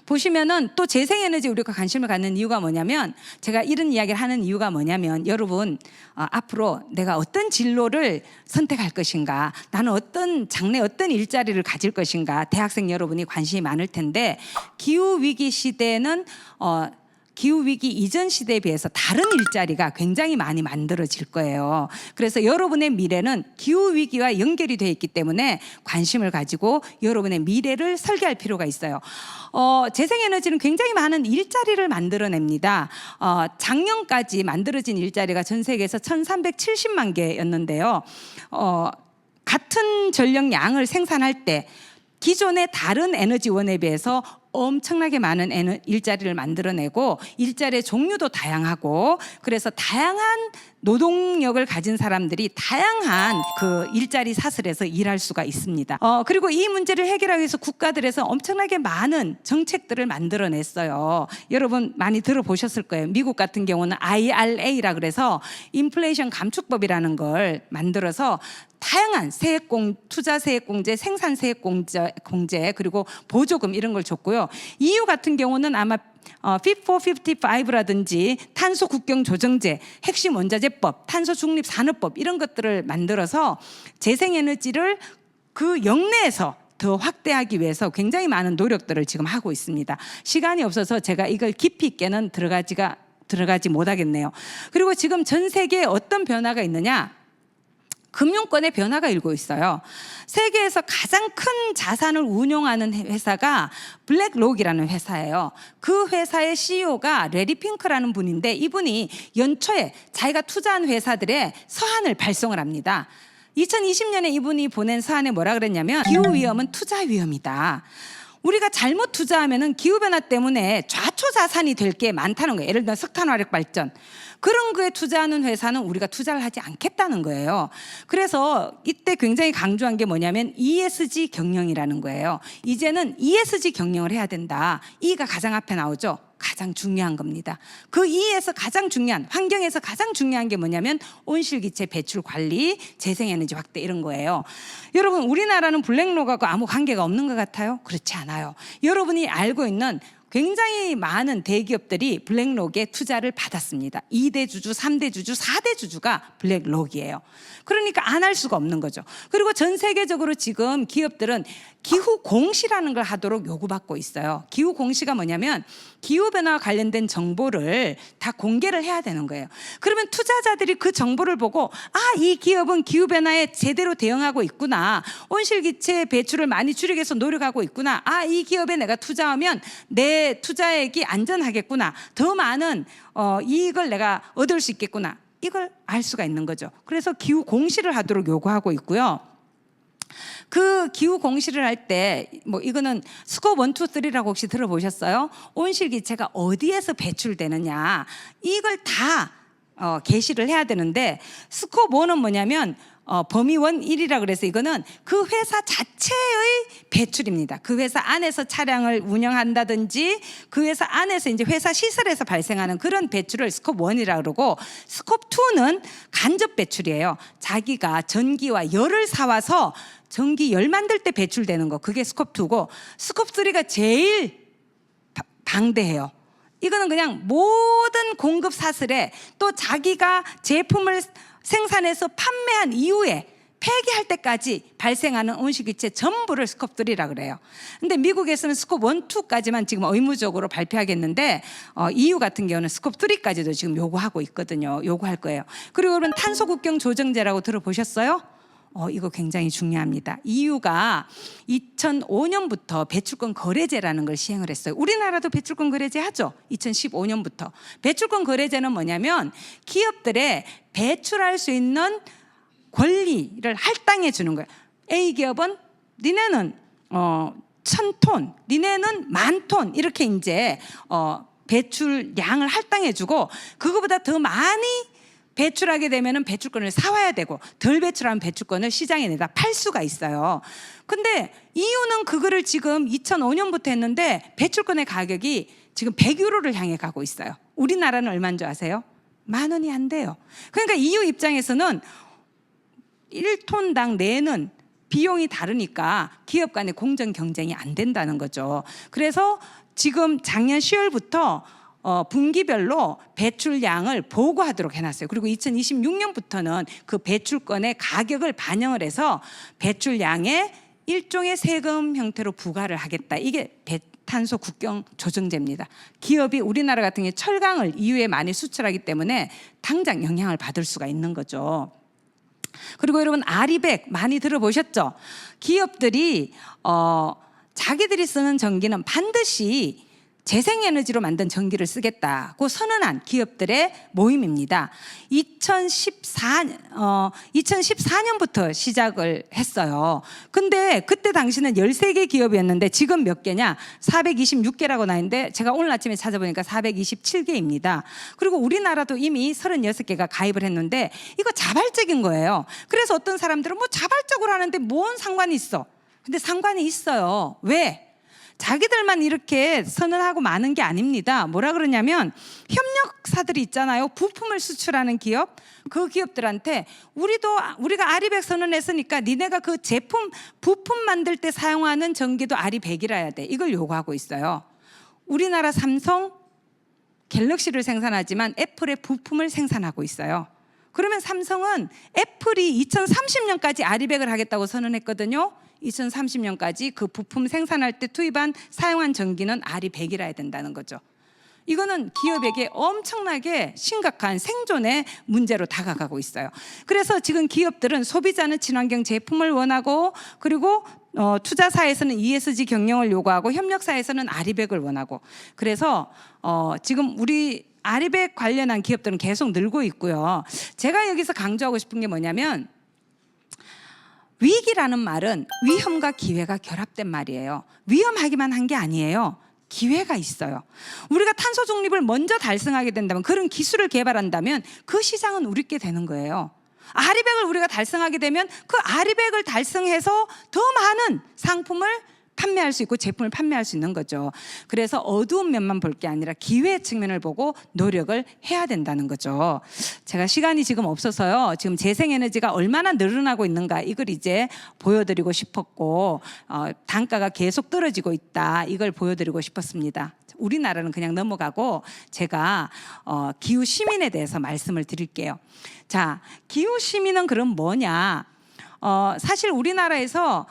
보시면은 또 재생에너지 우리가 관심을 갖는 이유가 뭐냐면 제가 이런 이야기를 하는 이유가 뭐냐면 여러분 앞으로 내가 어떤 진로를 선택할 것인가, 나는 어떤 장래 어떤 일자리를 가질 것인가, 대학생 여러분이 관심이 많을 텐데 기후위기 시대는 기후위기 이전 시대에 비해서 다른 일자리가 굉장히 많이 만들어질 거예요. 그래서 여러분의 미래는 기후위기와 연결이 되어 있기 때문에 관심을 가지고 여러분의 미래를 설계할 필요가 있어요. 재생에너지는 굉장히 많은 일자리를 만들어냅니다. 작년까지 만들어진 일자리가 전 세계에서 1370만 개였는데요. 같은 전력량을 생산할 때 기존의 다른 에너지원에 비해서 엄청나게 많은 일자리를 만들어내고 일자리의 종류도 다양하고 그래서 다양한 노동력을 가진 사람들이 다양한 그 일자리 사슬에서 일할 수가 있습니다. 그리고 이 문제를 해결하기 위해서 국가들에서 엄청나게 많은 정책들을 만들어냈어요. 여러분 많이 들어보셨을 거예요. 미국 같은 경우는 IRA라 그래서 인플레이션 감축법이라는 걸 만들어서 다양한 투자 세액공제, 생산 세액공제 그리고 보조금 이런 걸 줬고요. EU 같은 경우는 아마 Fit for 55라든지 탄소 국경 조정제, 핵심 원자재법, 탄소 중립 산업법 이런 것들을 만들어서 재생에너지를 그 영내에서 더 확대하기 위해서 굉장히 많은 노력들을 지금 하고 있습니다. 시간이 없어서 제가 이걸 깊이 있게는 들어가지 못하겠네요. 그리고 지금 전 세계에 어떤 변화가 있느냐? 금융권의 변화가 일고 있어요. 세계에서 가장 큰 자산을 운용하는 회사가 블랙록이라는 회사예요. 그 회사의 CEO가 레리 핑크라는 분인데 이분이 연초에 자기가 투자한 회사들의 서한을 발송을 합니다. 2020년에 이분이 보낸 서한에 뭐라 그랬냐면 기후위험은 투자 위험이다. 우리가 잘못 투자하면은 기후변화 때문에 좌초자산이 될 게 많다는 거예요. 예를 들어 석탄화력 발전. 그런 거에 투자하는 회사는 우리가 투자를 하지 않겠다는 거예요. 그래서 이때 굉장히 강조한 게 뭐냐면 ESG 경영이라는 거예요. 이제는 ESG 경영을 해야 된다. E가 가장 앞에 나오죠. 가장 중요한 겁니다. 그 E에서 가장 중요한, 환경에서 가장 중요한 게 뭐냐면 온실기체 배출 관리, 재생에너지 확대 이런 거예요. 여러분 우리나라는 블랙록하고 아무 관계가 없는 것 같아요? 그렇지 않아요. 여러분이 알고 있는 굉장히 많은 대기업들이 블랙록에 투자를 받았습니다. 2대 주주, 3대 주주, 4대 주주가 블랙록이에요. 그러니까 안 할 수가 없는 거죠. 그리고 전 세계적으로 지금 기업들은 기후 공시라는 걸 하도록 요구받고 있어요. 기후 공시가 뭐냐면 기후 변화와 관련된 정보를 다 공개를 해야 되는 거예요. 그러면 투자자들이 그 정보를 보고 이 기업은 기후 변화에 제대로 대응하고 있구나. 온실기체 배출을 많이 줄이기 위해서 노력하고 있구나. 이 기업에 내가 투자하면 내 투자액이 안전하겠구나. 더 많은 이익을 내가 얻을 수 있겠구나. 이걸 알 수가 있는 거죠. 그래서 기후 공시를 하도록 요구하고 있고요. 그 기후 공시를 할 때 이거는 스코프 1, 2, 3라고 혹시 들어보셨어요? 온실기체가 어디에서 배출되느냐 이걸 다 게시를 해야 되는데 스코프 1은 뭐냐면 범위원 1이라 그래서 이거는 그 회사 자체의 배출입니다. 그 회사 안에서 차량을 운영한다든지 그 회사 안에서 이제 회사 시설에서 발생하는 그런 배출을 스코프 1이라 그러고 스코프 2는 간접 배출이에요. 자기가 전기와 열을 사와서 전기 열 만들 때 배출되는 거 그게 스코프 2고 스코프 3가 제일 방대해요. 이거는 그냥 모든 공급 사슬에 또 자기가 제품을 생산해서 판매한 이후에 폐기할 때까지 발생하는 온실기체 전부를 스코프 3라 그래요. 근데 미국에서는 스코프 1, 2까지만 지금 의무적으로 발표하겠는데 EU 같은 경우는 스코프 3까지도 지금 요구하고 있거든요. 요구할 거예요. 그리고 여러분 탄소 국경 조정제라고 들어보셨어요? 이거 굉장히 중요합니다. EU가 2005년부터 배출권 거래제라는 걸 시행을 했어요. 우리나라도 배출권 거래제 하죠. 2015년부터. 배출권 거래제는 뭐냐면 기업들의 배출할 수 있는 권리를 할당해 주는 거예요. A 기업은 니네는 1000톤, 니네는 10,000톤 이렇게 이제 배출량을 할당해 주고 그거보다 더 많이 배출하게 되면은 배출권을 사와야 되고 덜 배출하면 배출권을 시장에 내다 팔 수가 있어요. 근데 EU는 그거를 지금 2005년부터 했는데 배출권의 가격이 지금 100유로를 향해 가고 있어요. 우리나라는 얼마인 줄 아세요? 10,000원이 안 돼요. 그러니까 EU 입장에서는 1톤당 내는 비용이 다르니까 기업 간의 공정 경쟁이 안 된다는 거죠. 그래서 지금 작년 10월부터 분기별로 배출량을 보고하도록 해놨어요. 그리고 2026년부터는 그 배출권의 가격을 반영을 해서 배출량에 일종의 세금 형태로 부과를 하겠다. 이게 탄소 국경 조정제입니다. 기업이 우리나라 같은 경우에 철강을 EU에 많이 수출하기 때문에 당장 영향을 받을 수가 있는 거죠. 그리고 여러분 아리백 많이 들어보셨죠? 기업들이 자기들이 쓰는 전기는 반드시 재생에너지로 만든 전기를 쓰겠다고 선언한 기업들의 모임입니다. 2014년부터 시작을 했어요. 근데 그때 당시는 13개 기업이었는데 지금 몇 개냐? 426개라고 나있는데 제가 오늘 아침에 찾아보니까 427개입니다. 그리고 우리나라도 이미 36개가 가입을 했는데 이거 자발적인 거예요. 그래서 어떤 사람들은 자발적으로 하는데 뭔 상관이 있어? 근데 상관이 있어요. 왜? 자기들만 이렇게 선언하고 마는 게 아닙니다. 뭐라 그러냐면 협력사들이 있잖아요. 부품을 수출하는 기업. 그 기업들한테 우리가 아리백 선언했으니까 니네가 그 제품 부품 만들 때 사용하는 전기도 아리100이라야 돼. 이걸 요구하고 있어요. 우리나라 삼성 갤럭시를 생산하지만 애플의 부품을 생산하고 있어요. 그러면 삼성은 애플이 2030년까지 아리100을 하겠다고 선언했거든요. 2030년까지 그 부품 생산할 때 투입한 사용한 전기는 아리100이라야 된다는 거죠. 이거는 기업에게 엄청나게 심각한 생존의 문제로 다가가고 있어요. 그래서 지금 기업들은 소비자는 친환경 제품을 원하고 그리고 투자사에서는 ESG 경영을 요구하고 협력사에서는 아리100을 원하고 그래서 지금 우리 아리100 관련한 기업들은 계속 늘고 있고요. 제가 여기서 강조하고 싶은 게 뭐냐면 위기라는 말은 위험과 기회가 결합된 말이에요. 위험하기만 한 게 아니에요. 기회가 있어요. 우리가 탄소 중립을 먼저 달성하게 된다면 그런 기술을 개발한다면 그 시장은 우리께 되는 거예요. 아리100을 우리가 달성하게 되면 그 아리100을 달성해서 더 많은 상품을 판매할 수 있고 제품을 판매할 수 있는 거죠. 그래서 어두운 면만 볼 게 아니라 기회의 측면을 보고 노력을 해야 된다는 거죠. 제가 시간이 지금 없어서요. 지금 재생에너지가 얼마나 늘어나고 있는가 이걸 이제 보여드리고 싶었고 단가가 계속 떨어지고 있다 이걸 보여드리고 싶었습니다. 우리나라는 그냥 넘어가고 제가 기후 시민에 대해서 말씀을 드릴게요. 자, 기후 시민은 그럼 뭐냐? 사실 우리나라에서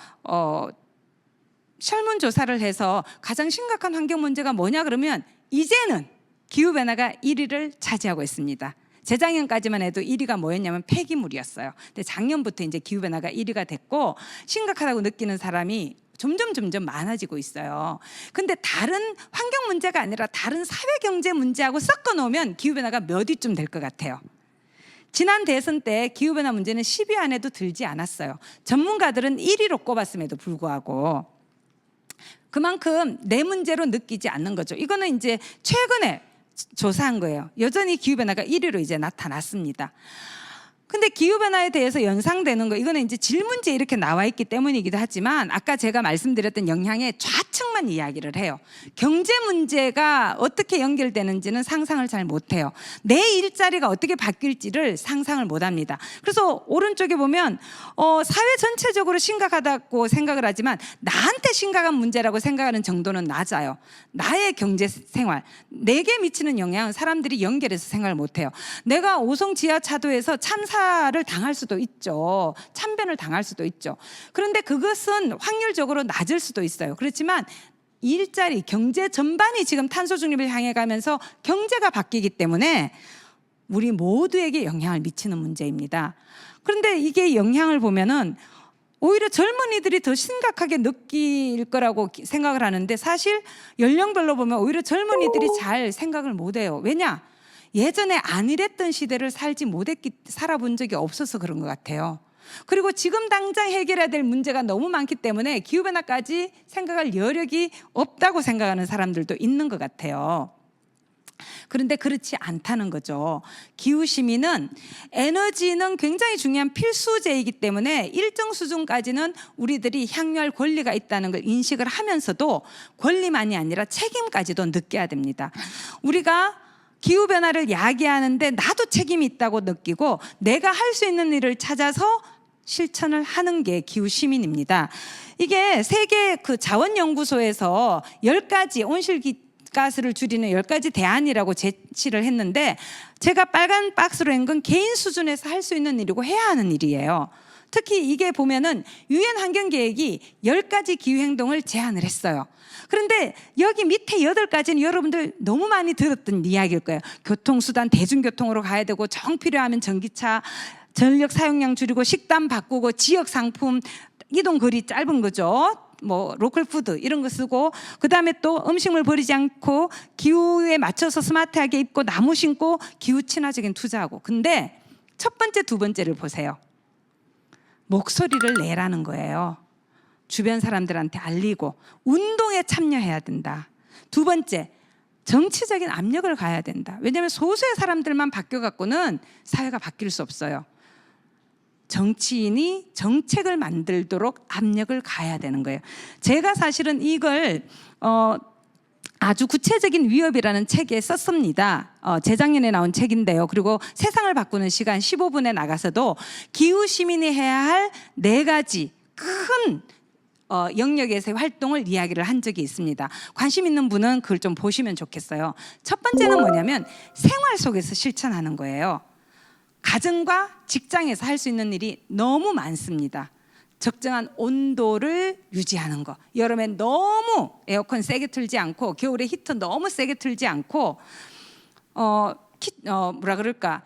설문조사를 해서 가장 심각한 환경 문제가 뭐냐 그러면 이제는 기후변화가 1위를 차지하고 있습니다. 재작년까지만 해도 1위가 뭐였냐면 폐기물이었어요. 근데 작년부터 이제 기후변화가 1위가 됐고 심각하다고 느끼는 사람이 점점 많아지고 있어요. 근데 다른 환경 문제가 아니라 다른 사회 경제 문제하고 섞어 놓으면 기후변화가 몇 위쯤 될 것 같아요. 지난 대선 때 기후변화 문제는 10위 안에도 들지 않았어요. 전문가들은 1위로 꼽았음에도 불구하고 그만큼 내 문제로 느끼지 않는 거죠. 이거는 이제 최근에 조사한 거예요. 여전히 기후변화가 1위로 이제 나타났습니다. 근데 기후변화에 대해서 연상되는 거 이거는 이제 질문지에 이렇게 나와 있기 때문이기도 하지만 아까 제가 말씀드렸던 영향의 좌측만 이야기를 해요. 경제 문제가 어떻게 연결되는지는 상상을 잘 못해요. 내 일자리가 어떻게 바뀔지를 상상을 못합니다. 그래서 오른쪽에 보면 사회 전체적으로 심각하다고 생각을 하지만 나한테 심각한 문제라고 생각하는 정도는 낮아요. 나의 경제 생활, 내게 미치는 영향은 사람들이 연결해서 생각을 못해요. 내가 오송 지하차도에서 참사를 당할 수도 있죠. 참변을 당할 수도 있죠. 그런데 그것은 확률적으로 낮을 수도 있어요. 그렇지만 일자리, 경제 전반이 지금 탄소 중립을 향해 가면서 경제가 바뀌기 때문에 우리 모두에게 영향을 미치는 문제입니다. 그런데 이게 영향을 보면은 오히려 젊은이들이 더 심각하게 느낄 거라고 생각을 하는데 사실 연령별로 보면 오히려 젊은이들이 잘 생각을 못 해요. 왜냐? 예전에 안 이랬던 시대를 살아본 적이 없어서 그런 것 같아요. 그리고 지금 당장 해결해야 될 문제가 너무 많기 때문에 기후변화까지 생각할 여력이 없다고 생각하는 사람들도 있는 것 같아요. 그런데 그렇지 않다는 거죠. 기후시민은 에너지는 굉장히 중요한 필수제이기 때문에 일정 수준까지는 우리들이 향유할 권리가 있다는 걸 인식을 하면서도 권리만이 아니라 책임까지도 느껴야 됩니다. 우리가 기후변화를 야기하는데 나도 책임이 있다고 느끼고 내가 할 수 있는 일을 찾아서 실천을 하는 게 기후시민입니다. 이게 세계 그 자원연구소에서 10가지 온실가스를 줄이는 10가지 대안이라고 제시를 했는데 제가 빨간 박스로 한 건 개인 수준에서 할 수 있는 일이고 해야 하는 일이에요. 특히 이게 보면은 유엔 환경계획이 10가지 기후행동을 제안을 했어요. 그런데 여기 밑에 8가지는 여러분들 너무 많이 들었던 이야기일 거예요. 교통수단 대중교통으로 가야 되고 정 필요하면 전기차, 전력 사용량 줄이고 식단 바꾸고 지역 상품 이동 거리 짧은 거죠. 뭐 로컬 푸드 이런 거 쓰고 그다음에 또 음식물 버리지 않고 기후에 맞춰서 스마트하게 입고 나무 심고 기후 친화적인 투자하고. 근데 첫 번째, 두 번째를 보세요. 목소리를 내라는 거예요. 주변 사람들한테 알리고 운동에 참여해야 된다. 두 번째, 정치적인 압력을 가해야 된다. 왜냐하면 소수의 사람들만 바뀌어갖고는 사회가 바뀔 수 없어요. 정치인이 정책을 만들도록 압력을 가해야 되는 거예요. 제가 사실은 이걸 아주 구체적인 위협이라는 책에 썼습니다. 재작년에 나온 책인데요. 그리고 세상을 바꾸는 시간 15분에 나가서도 기후 시민이 해야 할 4가지 큰 영역에서의 활동을 이야기를 한 적이 있습니다. 관심 있는 분은 그걸 좀 보시면 좋겠어요. 첫 번째는 뭐냐면 생활 속에서 실천하는 거예요. 가정과 직장에서 할 수 있는 일이 너무 많습니다. 적정한 온도를 유지하는 거. 여름에 너무 에어컨 세게 틀지 않고 겨울에 히터 너무 세게 틀지 않고 뭐라 그럴까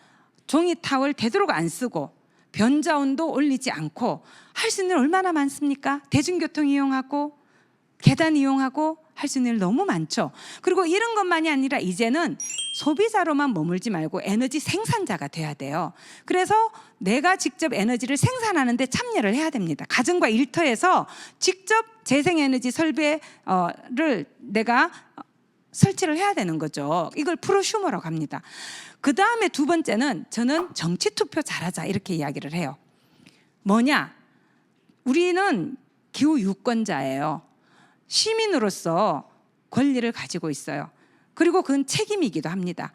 종이 타월 되도록 안 쓰고 변자온도 올리지 않고 할 수 있는 일 얼마나 많습니까? 대중교통 이용하고 계단 이용하고 할 수 있는 일 너무 많죠. 그리고 이런 것만이 아니라 이제는 소비자로만 머물지 말고 에너지 생산자가 돼야 돼요. 그래서 내가 직접 에너지를 생산하는데 참여를 해야 됩니다. 가정과 일터에서 직접 재생에너지 설비를 내가 설치를 해야 되는 거죠. 이걸 프로슈머라고 합니다. 그 다음에 두 번째는 저는 정치투표 잘하자 이렇게 이야기를 해요. 뭐냐? 우리는 기후 유권자예요. 시민으로서 권리를 가지고 있어요. 그리고 그건 책임이기도 합니다.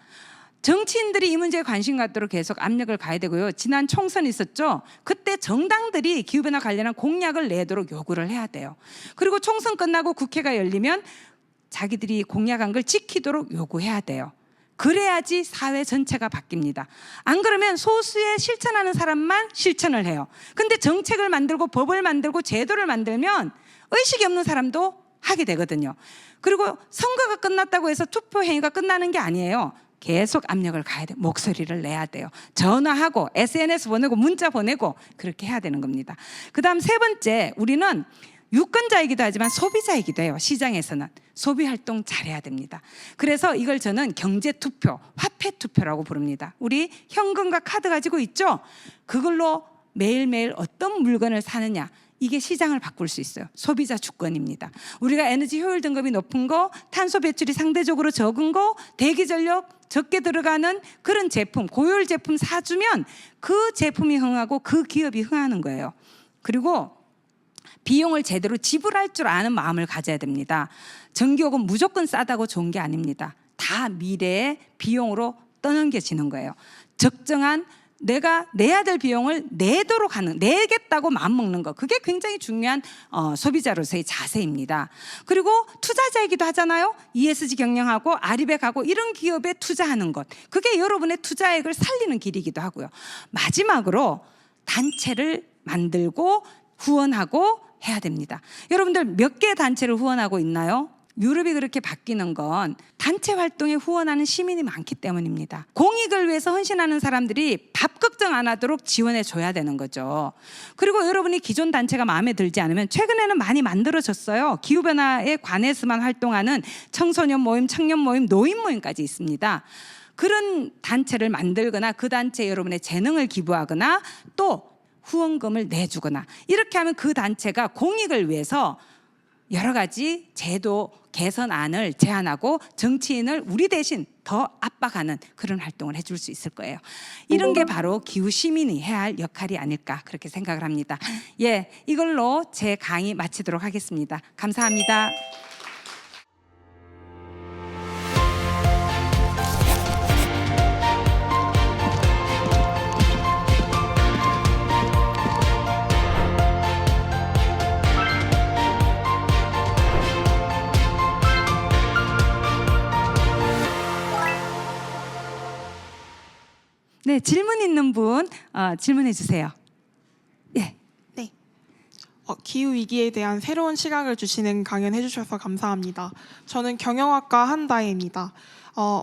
정치인들이 이 문제에 관심 갖도록 계속 압력을 가야 되고요. 지난 총선 있었죠. 그때 정당들이 기후변화 관련한 공약을 내도록 요구를 해야 돼요. 그리고 총선 끝나고 국회가 열리면 자기들이 공약한 걸 지키도록 요구해야 돼요. 그래야지 사회 전체가 바뀝니다. 안 그러면 소수의 실천하는 사람만 실천을 해요. 근데 정책을 만들고 법을 만들고 제도를 만들면 의식이 없는 사람도 하게 되거든요. 그리고 선거가 끝났다고 해서 투표 행위가 끝나는 게 아니에요. 계속 압력을 가야 돼요. 목소리를 내야 돼요. 전화하고 SNS 보내고 문자 보내고 그렇게 해야 되는 겁니다. 그다음 세 번째, 우리는 유권자이기도 하지만 소비자이기도 해요. 시장에서는 소비활동 잘해야 됩니다. 그래서 이걸 저는 경제투표, 화폐투표라고 부릅니다. 우리 현금과 카드 가지고 있죠? 그걸로 매일매일 어떤 물건을 사느냐, 이게 시장을 바꿀 수 있어요. 소비자 주권입니다. 우리가 에너지 효율 등급이 높은 거, 탄소 배출이 상대적으로 적은 거, 대기 전력 적게 들어가는 그런 제품, 고효율 제품 사주면 그 제품이 흥하고 그 기업이 흥하는 거예요. 그리고 비용을 제대로 지불할 줄 아는 마음을 가져야 됩니다. 전기요금 무조건 싸다고 좋은 게 아닙니다. 다 미래의 비용으로 떠넘겨지는 거예요. 적정한 내가 내야 될 비용을 내도록 하는, 내겠다고 마음먹는 거, 그게 굉장히 중요한 소비자로서의 자세입니다. 그리고 투자자이기도 하잖아요. ESG 경영하고 아리백하고 이런 기업에 투자하는 것, 그게 여러분의 투자액을 살리는 길이기도 하고요. 마지막으로 단체를 만들고 후원하고 해야 됩니다. 여러분들 몇 개의 단체를 후원하고 있나요? 유럽이 그렇게 바뀌는 건 단체 활동에 후원하는 시민이 많기 때문입니다. 공익을 위해서 헌신하는 사람들이 밥 걱정 안 하도록 지원해 줘야 되는 거죠. 그리고 여러분이 기존 단체가 마음에 들지 않으면 최근에는 많이 만들어졌어요. 기후변화에 관해서만 활동하는 청소년 모임, 청년 모임, 노인 모임까지 있습니다. 그런 단체를 만들거나 그 단체에 여러분의 재능을 기부하거나 또 후원금을 내주거나 이렇게 하면 그 단체가 공익을 위해서 여러 가지 제도 개선안을 제안하고 정치인을 우리 대신 더 압박하는 그런 활동을 해줄 수 있을 거예요. 이런 게 바로 기후 시민이 해야 할 역할이 아닐까 그렇게 생각을 합니다. 예, 이걸로 제 강의 마치도록 하겠습니다. 감사합니다. 네, 질문 있는 분 질문해 주세요. 예. 네. 기후 위기에 대한 새로운 시각을 주시는 강연 해주셔서 감사합니다. 저는 경영학과 한다혜입니다.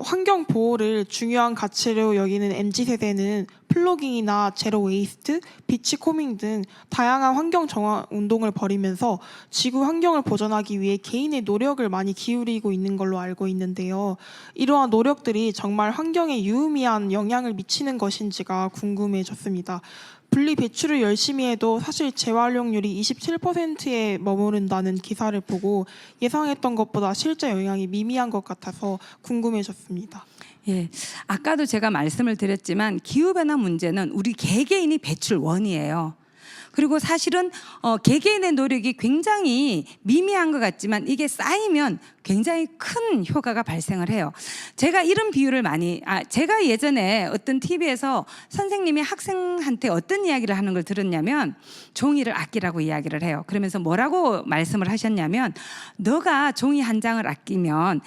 환경 보호를 중요한 가치로 여기는 MZ세대는 플로깅이나 제로 웨이스트, 비치 코밍 등 다양한 환경 정화 운동을 벌이면서 지구 환경을 보존하기 위해 개인의 노력을 많이 기울이고 있는 걸로 알고 있는데요. 이러한 노력들이 정말 환경에 유의미한 영향을 미치는 것인지가 궁금해졌습니다. 분리 배출을 열심히 해도 사실 재활용률이 27%에 머무른다는 기사를 보고 예상했던 것보다 실제 영향이 미미한 것 같아서 궁금해졌습니다. 예, 아까도 제가 말씀을 드렸지만 기후변화 문제는 우리 개개인이 배출원이에요. 그리고 사실은 개개인의 노력이 굉장히 미미한 것 같지만 이게 쌓이면 굉장히 큰 효과가 발생을 해요. 제가 이런 비유를 제가 예전에 어떤 TV에서 선생님이 학생한테 어떤 이야기를 하는 걸 들었냐면 종이를 아끼라고 이야기를 해요. 그러면서 뭐라고 말씀을 하셨냐면 너가 종이 한 장을 아끼면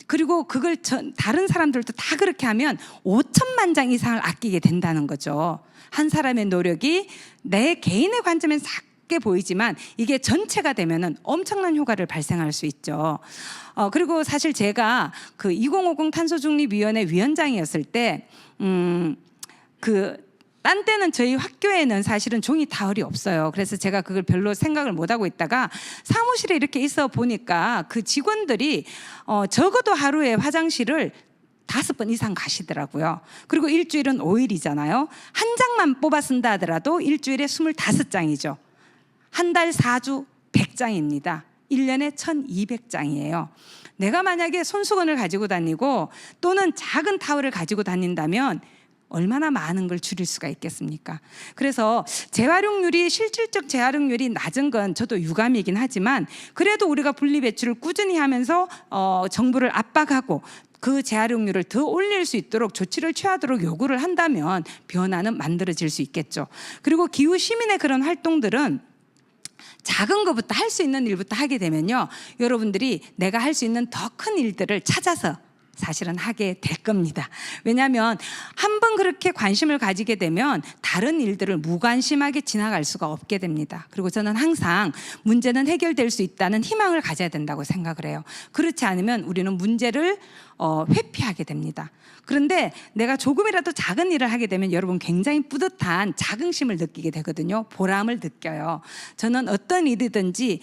그리고 그걸 다른 사람들도 다 그렇게 하면 5천만 장 이상을 아끼게 된다는 거죠. 한 사람의 노력이 내 개인의 관점에서 작게 보이지만 이게 전체가 되면은 엄청난 효과를 발생할 수 있죠. 그리고 사실 제가 그 2050 탄소중립위원회 위원장이었을 때 딴 때는 저희 학교에는 사실은 종이 타월이 없어요. 그래서 제가 그걸 별로 생각을 못 하고 있다가 사무실에 이렇게 있어 보니까 그 직원들이 적어도 하루에 화장실을 5번 이상 가시더라고요. 그리고 일주일은 5일이잖아요. 한 장만 뽑아 쓴다 하더라도 일주일에 25장이죠. 한 달 4주 100장입니다. 1년에 1200장이에요. 내가 만약에 손수건을 가지고 다니고 또는 작은 타월을 가지고 다닌다면 얼마나 많은 걸 줄일 수가 있겠습니까? 그래서 재활용률이 실질적 재활용률이 낮은 건 저도 유감이긴 하지만 그래도 우리가 분리배출을 꾸준히 하면서 정부를 압박하고 그 재활용률을 더 올릴 수 있도록 조치를 취하도록 요구를 한다면 변화는 만들어질 수 있겠죠. 그리고 기후 시민의 그런 활동들은 작은 것부터 할 수 있는 일부터 하게 되면요, 여러분들이 내가 할 수 있는 더 큰 일들을 찾아서 사실은 하게 될 겁니다. 왜냐하면 한번 그렇게 관심을 가지게 되면 다른 일들을 무관심하게 지나갈 수가 없게 됩니다. 그리고 저는 항상 문제는 해결될 수 있다는 희망을 가져야 된다고 생각을 해요. 그렇지 않으면 우리는 문제를 회피하게 됩니다. 그런데 내가 조금이라도 작은 일을 하게 되면 여러분 굉장히 뿌듯한 자긍심을 느끼게 되거든요. 보람을 느껴요. 저는 어떤 일이든지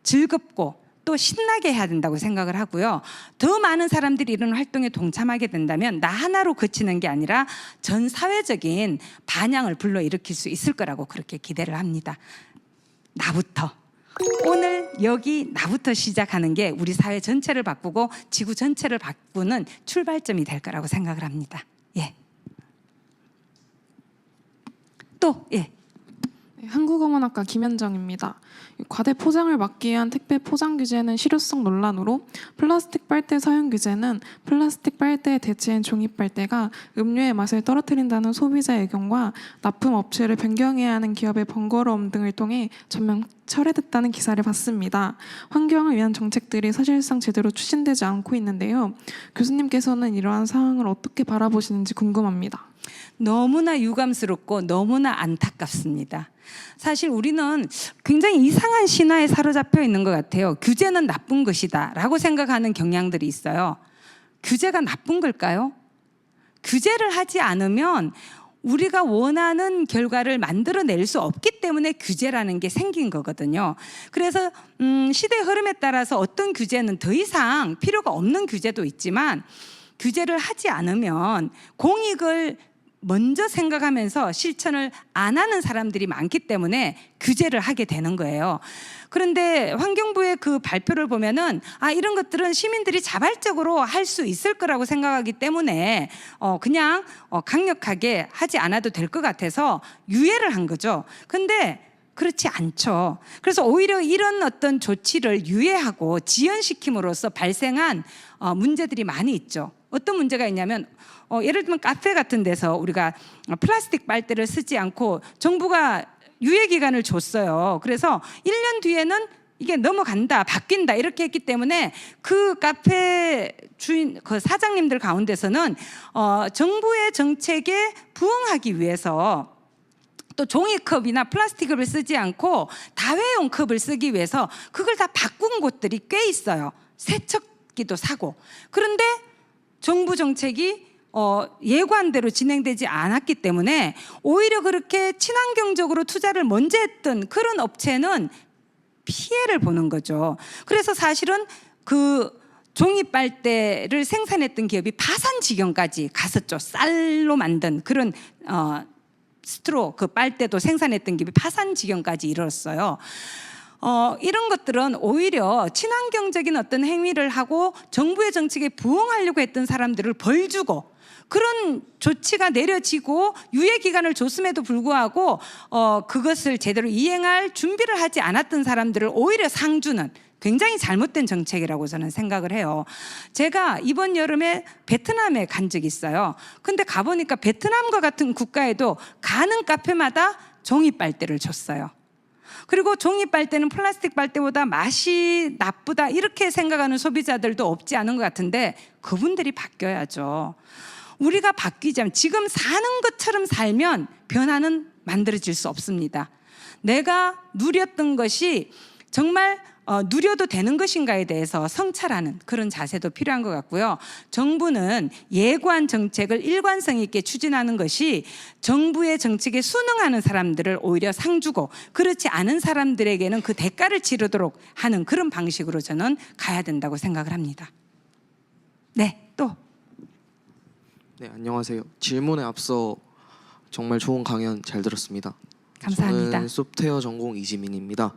즐겁고 또 신나게 해야 된다고 생각을 하고요. 더 많은 사람들이 이런 활동에 동참하게 된다면 나 하나로 그치는 게 아니라 전 사회적인 반향을 불러일으킬 수 있을 거라고 그렇게 기대를 합니다. 나부터. 오늘 여기 나부터 시작하는 게 우리 사회 전체를 바꾸고 지구 전체를 바꾸는 출발점이 될 거라고 생각을 합니다. 예. 또 예. 한국어문학과 김현정입니다. 과대 포장을 막기 위한 택배 포장 규제는 실효성 논란으로 플라스틱 빨대 사용 규제는 플라스틱 빨대의 대체인 종이 빨대가 음료의 맛을 떨어뜨린다는 소비자 의견과 납품 업체를 변경해야 하는 기업의 번거로움 등을 통해 전면 철회됐다는 기사를 봤습니다. 환경을 위한 정책들이 사실상 제대로 추진되지 않고 있는데요. 교수님께서는 이러한 상황을 어떻게 바라보시는지 궁금합니다. 너무나 유감스럽고 너무나 안타깝습니다. 사실 우리는 굉장히 이상한 신화에 사로잡혀 있는 것 같아요. 규제는 나쁜 것이다 라고 생각하는 경향들이 있어요. 규제가 나쁜 걸까요? 규제를 하지 않으면 우리가 원하는 결과를 만들어낼 수 없기 때문에 규제라는 게 생긴 거거든요. 그래서 시대의 흐름에 따라서 어떤 규제는 더 이상 필요가 없는 규제도 있지만 규제를 하지 않으면 공익을 먼저 생각하면서 실천을 안 하는 사람들이 많기 때문에 규제를 하게 되는 거예요. 그런데 환경부의 그 발표를 보면은 이런 것들은 시민들이 자발적으로 할 수 있을 거라고 생각하기 때문에 그냥 강력하게 하지 않아도 될 것 같아서 유예를 한 거죠. 근데 그렇지 않죠. 그래서 오히려 이런 어떤 조치를 유예하고 지연시킴으로써 발생한 문제들이 많이 있죠. 어떤 문제가 있냐면 예를 들면 카페 같은 데서 우리가 플라스틱 빨대를 쓰지 않고 정부가 유예 기간을 줬어요. 그래서 1년 뒤에는 이게 넘어간다, 바뀐다 이렇게 했기 때문에 그 카페 주인, 그 사장님들 가운데서는 정부의 정책에 부응하기 위해서 또 종이컵이나 플라스틱을 쓰지 않고 다회용 컵을 쓰기 위해서 그걸 다 바꾼 곳들이 꽤 있어요. 세척기도 사고. 그런데 정부 정책이 예고한대로 진행되지 않았기 때문에 오히려 그렇게 친환경적으로 투자를 먼저 했던 그런 업체는 피해를 보는 거죠. 그래서 사실은 그 종이 빨대를 생산했던 기업이 파산 지경까지 갔었죠. 쌀로 만든 그런 스트로 그 빨대도 생산했던 기업이 파산 지경까지 이르렀어요. 이런 것들은 오히려 친환경적인 어떤 행위를 하고 정부의 정책에 부응하려고 했던 사람들을 벌 주고 그런 조치가 내려지고 유예 기간을 줬음에도 불구하고 그것을 제대로 이행할 준비를 하지 않았던 사람들을 오히려 상 주는 굉장히 잘못된 정책이라고 저는 생각을 해요. 제가 이번 여름에 베트남에 간 적이 있어요. 근데 가보니까 베트남과 같은 국가에도 가는 카페마다 종이 빨대를 줬어요. 그리고 종이 빨대는 플라스틱 빨대보다 맛이 나쁘다 이렇게 생각하는 소비자들도 없지 않은 것 같은데 그분들이 바뀌어야죠. 우리가 바뀌자면 지금 사는 것처럼 살면 변화는 만들어질 수 없습니다. 내가 누렸던 것이 정말 누려도 되는 것인가에 대해서 성찰하는 그런 자세도 필요한 것 같고요. 정부는 예고한 정책을 일관성 있게 추진하는 것이 정부의 정책에 순응하는 사람들을 오히려 상 주고 그렇지 않은 사람들에게는 그 대가를 치르도록 하는 그런 방식으로 저는 가야 된다고 생각을 합니다. 네, 또. 네, 안녕하세요. 질문에 앞서 정말 좋은 강연 잘 들었습니다. 감사합니다. 저는 소프트웨어 전공 이지민입니다.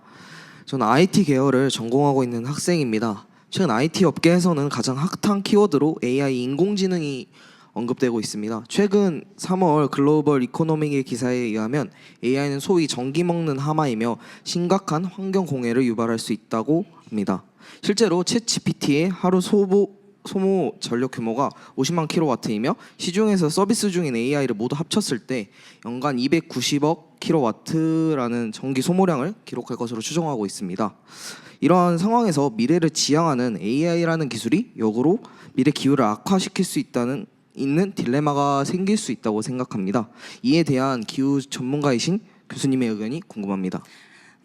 저는 IT 계열을 전공하고 있는 학생입니다. 최근 IT 업계에서는 가장 핫한 키워드로 AI 인공지능이 언급되고 있습니다. 최근 3월 글로벌 이코노믹의 기사에 의하면 AI는 소위 전기 먹는 하마이며 심각한 환경 공해를 유발할 수 있다고 합니다. 실제로 챗 GPT의 하루 소모 전력 규모가 50만 킬로와트이며 시중에서 서비스 중인 AI를 모두 합쳤을 때 연간 290억 킬로와트라는 전기 소모량을 기록할 것으로 추정하고 있습니다. 이러한 상황에서 미래를 지향하는 AI라는 기술이 역으로 미래 기후를 악화시킬 수 있는 딜레마가 생길 수 있다고 생각합니다. 이에 대한 기후 전문가이신 교수님의 의견이 궁금합니다.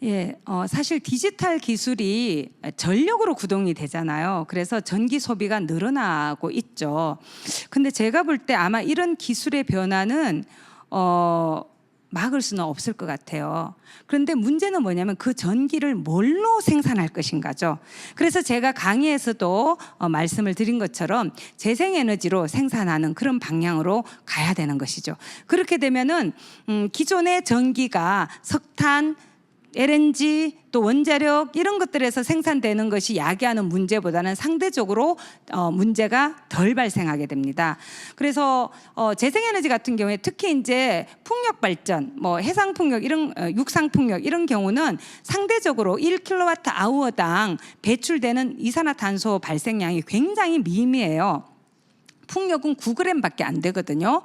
예, 사실 디지털 기술이 전력으로 구동이 되잖아요. 그래서 전기 소비가 늘어나고 있죠. 근데 제가 볼 때 아마 이런 기술의 변화는 막을 수는 없을 것 같아요. 그런데 문제는 뭐냐면 그 전기를 뭘로 생산할 것인가죠. 그래서 제가 강의에서도 말씀을 드린 것처럼 재생에너지로 생산하는 그런 방향으로 가야 되는 것이죠. 그렇게 되면은 기존의 전기가 석탄, LNG 또 원자력 이런 것들에서 생산되는 것이 야기하는 문제보다는 상대적으로 문제가 덜 발생하게 됩니다. 그래서 재생에너지 같은 경우에 특히 이제 풍력 발전, 뭐 해상 풍력 이런 육상 풍력 이런 경우는 상대적으로 1kWh당 배출되는 이산화탄소 발생량이 굉장히 미미해요. 풍력은 9g밖에 안 되거든요.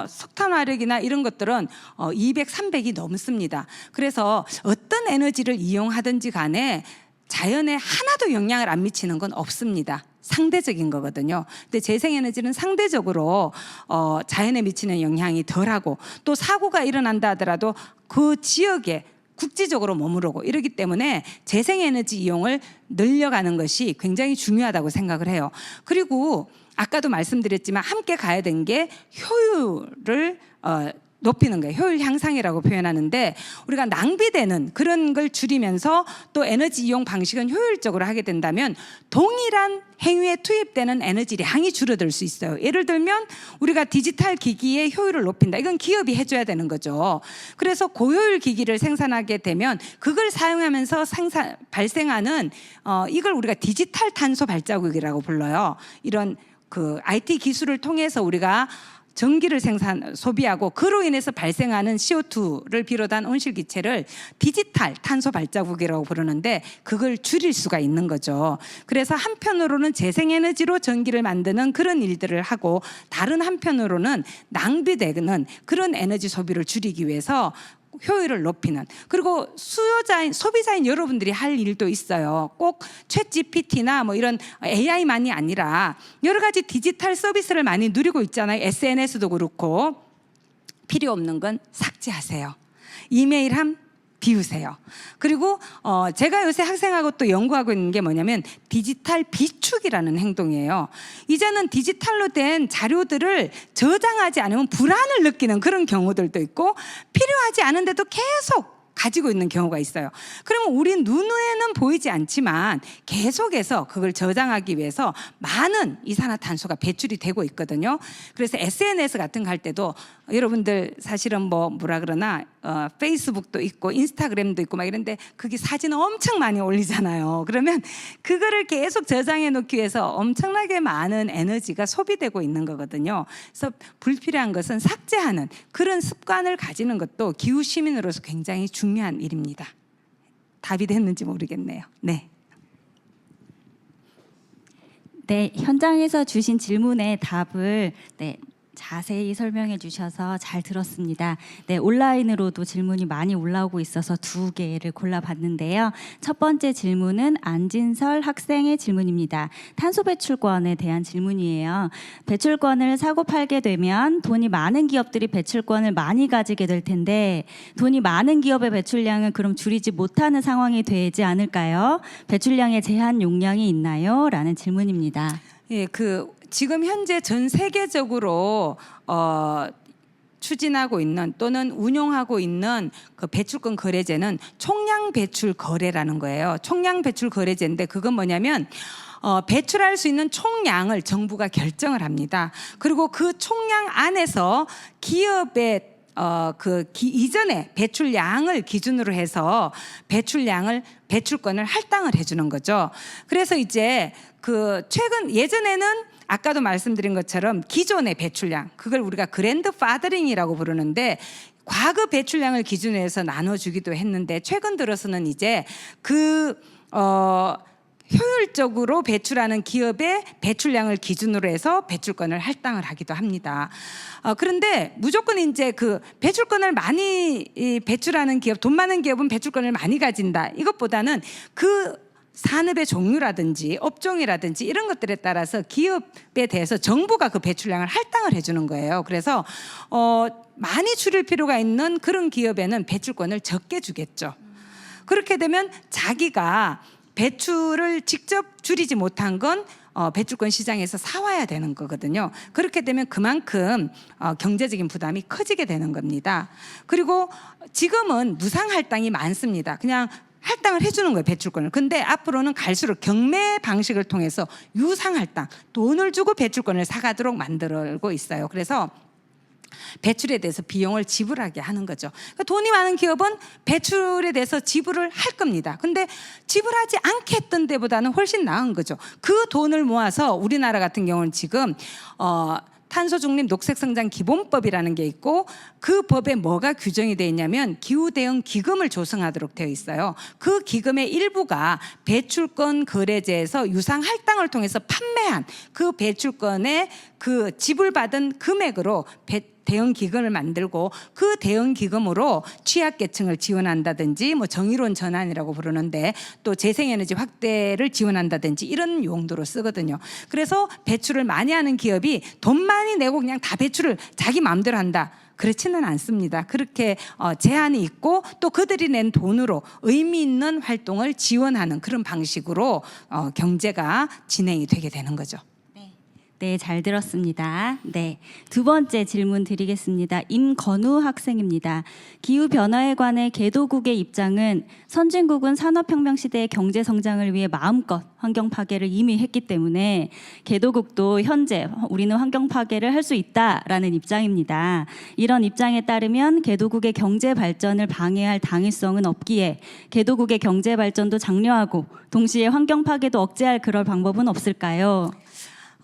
석탄화력이나 이런 것들은 200, 300이 넘습니다. 그래서 어떤 에너지를 이용하든지 간에 자연에 하나도 영향을 안 미치는 건 없습니다. 상대적인 거거든요. 근데 재생에너지는 상대적으로 자연에 미치는 영향이 덜하고 또 사고가 일어난다 하더라도 그 지역에 국지적으로 머무르고 이러기 때문에 재생에너지 이용을 늘려가는 것이 굉장히 중요하다고 생각을 해요. 그리고 아까도 말씀드렸지만 함께 가야 되는 게 효율을 높이는 거예요. 효율 향상이라고 표현하는데 우리가 낭비되는 그런 걸 줄이면서 또 에너지 이용 방식은 효율적으로 하게 된다면 동일한 행위에 투입되는 에너지량이 줄어들 수 있어요. 예를 들면 우리가 디지털 기기의 효율을 높인다. 이건 기업이 해줘야 되는 거죠. 그래서 고효율 기기를 생산하게 되면 그걸 사용하면서 발생하는 이걸 우리가 디지털 탄소 발자국이라고 불러요. 이런 그 IT 기술을 통해서 우리가 전기를 소비하고 그로 인해서 발생하는 CO2를 비롯한 온실기체를 디지털 탄소 발자국이라고 부르는데 그걸 줄일 수가 있는 거죠. 그래서 한편으로는 재생에너지로 전기를 만드는 그런 일들을 하고 다른 한편으로는 낭비되는 그런 에너지 소비를 줄이기 위해서 효율을 높이는, 그리고 소비자인 여러분들이 할 일도 있어요. 꼭 챗 GPT나 뭐 이런 AI만이 아니라 여러 가지 디지털 서비스를 많이 누리고 있잖아요. SNS도 그렇고. 필요 없는 건 삭제하세요. 이메일함 비우세요. 그리고 제가 요새 학생하고 또 연구하고 있는 게 뭐냐면 디지털 비축이라는 행동이에요. 이제는 디지털로 된 자료들을 저장하지 않으면 불안을 느끼는 그런 경우들도 있고 필요하지 않은데도 계속 가지고 있는 경우가 있어요. 그러면 우리 눈에는 보이지 않지만 계속해서 그걸 저장하기 위해서 많은 이산화탄소가 배출이 되고 있거든요. 그래서 SNS 같은 거 할 때도 여러분들 사실은 뭐라 그러나 페이스북도 있고 인스타그램도 있고 막 이런데 그게 사진 엄청 많이 올리잖아요. 그러면 그거를 계속 저장해 놓기 위해서 엄청나게 많은 에너지가 소비되고 있는 거거든요. 그래서 불필요한 것은 삭제하는 그런 습관을 가지는 것도 기후 시민으로서 굉장히 중요한 일입니다. 답이 됐는지 모르겠네요. 네. 네, 현장에서 주신 질문의 답을 자세히 설명해 주셔서 잘 들었습니다. 네, 온라인으로도 질문이 많이 올라오고 있어서 2개를 골라봤는데요. 첫 번째 질문은 안진설 학생의 질문입니다. 탄소 배출권에 대한 질문이에요. 배출권을 사고 팔게 되면 돈이 많은 기업들이 배출권을 많이 가지게 될 텐데 돈이 많은 기업의 배출량은 그럼 줄이지 못하는 상황이 되지 않을까요? 배출량에 제한 용량이 있나요? 라는 질문입니다. 예, 지금 현재 전 세계적으로 추진하고 있는 또는 운용하고 있는 그 배출권 거래제는 총량 배출 거래라는 거예요. 총량 배출 거래제인데 그건 뭐냐면 배출할 수 있는 총량을 정부가 결정을 합니다. 그리고 그 총량 안에서 기업의 이전에 배출량을 기준으로 해서 배출권을 할당을 해주는 거죠. 그래서 이제 예전에는 아까도 말씀드린 것처럼 기존의 배출량, 그걸 우리가 그랜드파더링이라고 부르는데 과거 배출량을 기준으로 해서 나눠주기도 했는데 최근 들어서는 이제 효율적으로 배출하는 기업의 배출량을 기준으로 해서 배출권을 할당을 하기도 합니다. 그런데 무조건 이제 배출권을 많이 배출하는 기업, 돈 많은 기업은 배출권을 많이 가진다. 이것보다는 산업의 종류라든지 업종이라든지 이런 것들에 따라서 기업에 대해서 정부가 그 배출량을 할당을 해주는 거예요. 그래서 많이 줄일 필요가 있는 그런 기업에는 배출권을 적게 주겠죠. 그렇게 되면 자기가 배출을 직접 줄이지 못한 건 배출권 시장에서 사와야 되는 거거든요. 그렇게 되면 그만큼 경제적인 부담이 커지게 되는 겁니다. 그리고 지금은 무상 할당이 많습니다. 그냥 할당을 해주는 거예요, 배출권을. 근데 앞으로는 갈수록 경매 방식을 통해서 유상 할당, 돈을 주고 배출권을 사가도록 만들고 있어요. 그래서 배출에 대해서 비용을 지불하게 하는 거죠. 그러니까 돈이 많은 기업은 배출에 대해서 지불을 할 겁니다. 근데 지불하지 않게 했던 데보다는 훨씬 나은 거죠. 그 돈을 모아서 우리나라 같은 경우는 지금 탄소중립 녹색성장 기본법이라는 게 있고 그 법에 뭐가 규정이 되어 있냐면 기후대응 기금을 조성하도록 되어 있어요. 그 기금의 일부가 배출권 거래제에서 유상 할당을 통해서 판매한 그 배출권의 지불받은 금액으로 대응 기금을 만들고 그 대응 기금으로 취약계층을 지원한다든지 정의로운 전환이라고 부르는데 또 재생에너지 확대를 지원한다든지 이런 용도로 쓰거든요. 그래서 배출을 많이 하는 기업이 돈 많이 내고 그냥 다 배출을 자기 마음대로 한다. 그렇지는 않습니다. 그렇게 제한이 있고 또 그들이 낸 돈으로 의미 있는 활동을 지원하는 그런 방식으로 경제가 진행이 되게 되는 거죠. 네, 잘 들었습니다. 네, 두 번째 질문 드리겠습니다. 임건우 학생입니다. 기후 변화에 관해 개도국의 입장은 선진국은 산업혁명 시대의 경제 성장을 위해 마음껏 환경 파괴를 이미 했기 때문에 개도국도 현재 우리는 환경 파괴를 할 수 있다라는 입장입니다. 이런 입장에 따르면 개도국의 경제 발전을 방해할 당위성은 없기에 개도국의 경제 발전도 장려하고 동시에 환경 파괴도 억제할 그럴 방법은 없을까요?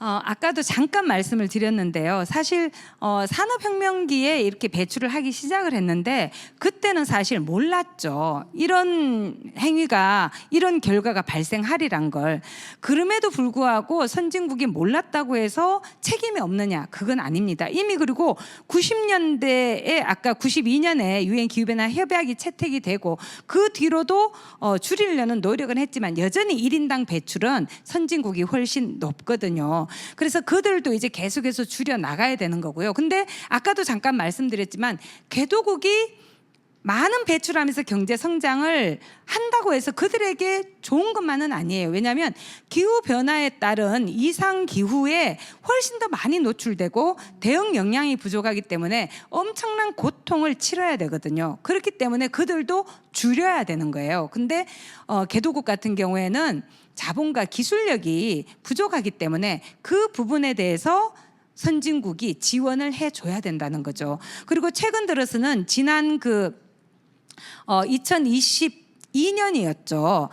아까도 잠깐 말씀을 드렸는데요. 사실 산업혁명기에 이렇게 배출을 하기 시작을 했는데 그때는 사실 몰랐죠. 이런 행위가 이런 결과가 발생하리란 걸. 그럼에도 불구하고 선진국이 몰랐다고 해서 책임이 없느냐? 그건 아닙니다. 이미 그리고 90년대에 아까 92년에 유엔 기후변화 협약이 채택이 되고 그 뒤로도 줄이려는 노력은 했지만 여전히 1인당 배출은 선진국이 훨씬 높거든요. 그래서 그들도 이제 계속해서 줄여 나가야 되는 거고요. 근데 아까도 잠깐 말씀드렸지만 개도국이 많은 배출하면서 경제 성장을 한다고 해서 그들에게 좋은 것만은 아니에요. 왜냐하면 기후 변화에 따른 이상 기후에 훨씬 더 많이 노출되고 대응 역량이 부족하기 때문에 엄청난 고통을 치러야 되거든요. 그렇기 때문에 그들도 줄여야 되는 거예요. 근데 개도국 같은 경우에는 자본과 기술력이 부족하기 때문에 그 부분에 대해서 선진국이 지원을 해줘야 된다는 거죠. 그리고 최근 들어서는 지난 2022년이었죠.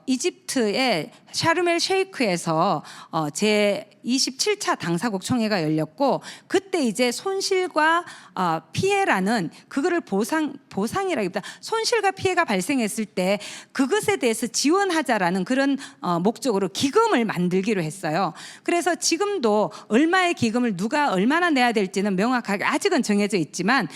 이집트의 샤르멜 쉐이크에서 제 27차 당사국 총회가 열렸고 그때 이제 손실과 피해라는 그거를 보상이라기보다 손실과 피해가 발생했을 때 그것에 대해서 지원하자라는 그런 목적으로 기금을 만들기로 했어요. 그래서 지금도 얼마의 기금을 누가 얼마나 내야 될지는 명확하게 아직은 정해져 있지만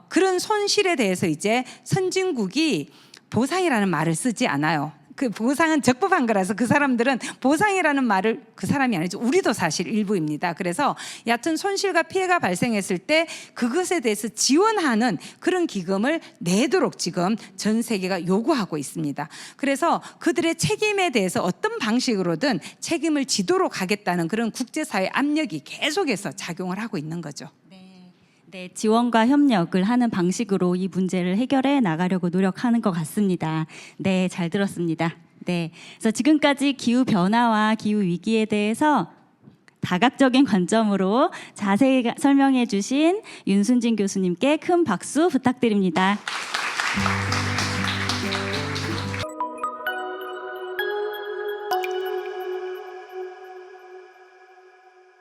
그런 손실에 대해서 이제 선진국이 보상이라는 말을 쓰지 않아요. 그 보상은 적법한 거라서 그 사람들은 보상이라는 말을 그 사람이 아니죠. 우리도 사실 일부입니다. 그래서 얕은 손실과 피해가 발생했을 때 그것에 대해서 지원하는 그런 기금을 내도록 지금 전 세계가 요구하고 있습니다. 그래서 그들의 책임에 대해서 어떤 방식으로든 책임을 지도록 하겠다는 그런 국제사회 압력이 계속해서 작용을 하고 있는 거죠. 네, 지원과 협력을 하는 방식으로 이 문제를 해결해 나가려고 노력하는 것 같습니다. 네, 잘 들었습니다. 네, 그래서 지금까지 기후 변화와 기후 위기에 대해서 다각적인 관점으로 자세히 설명해 주신 윤순진 교수님께 큰 박수 부탁드립니다.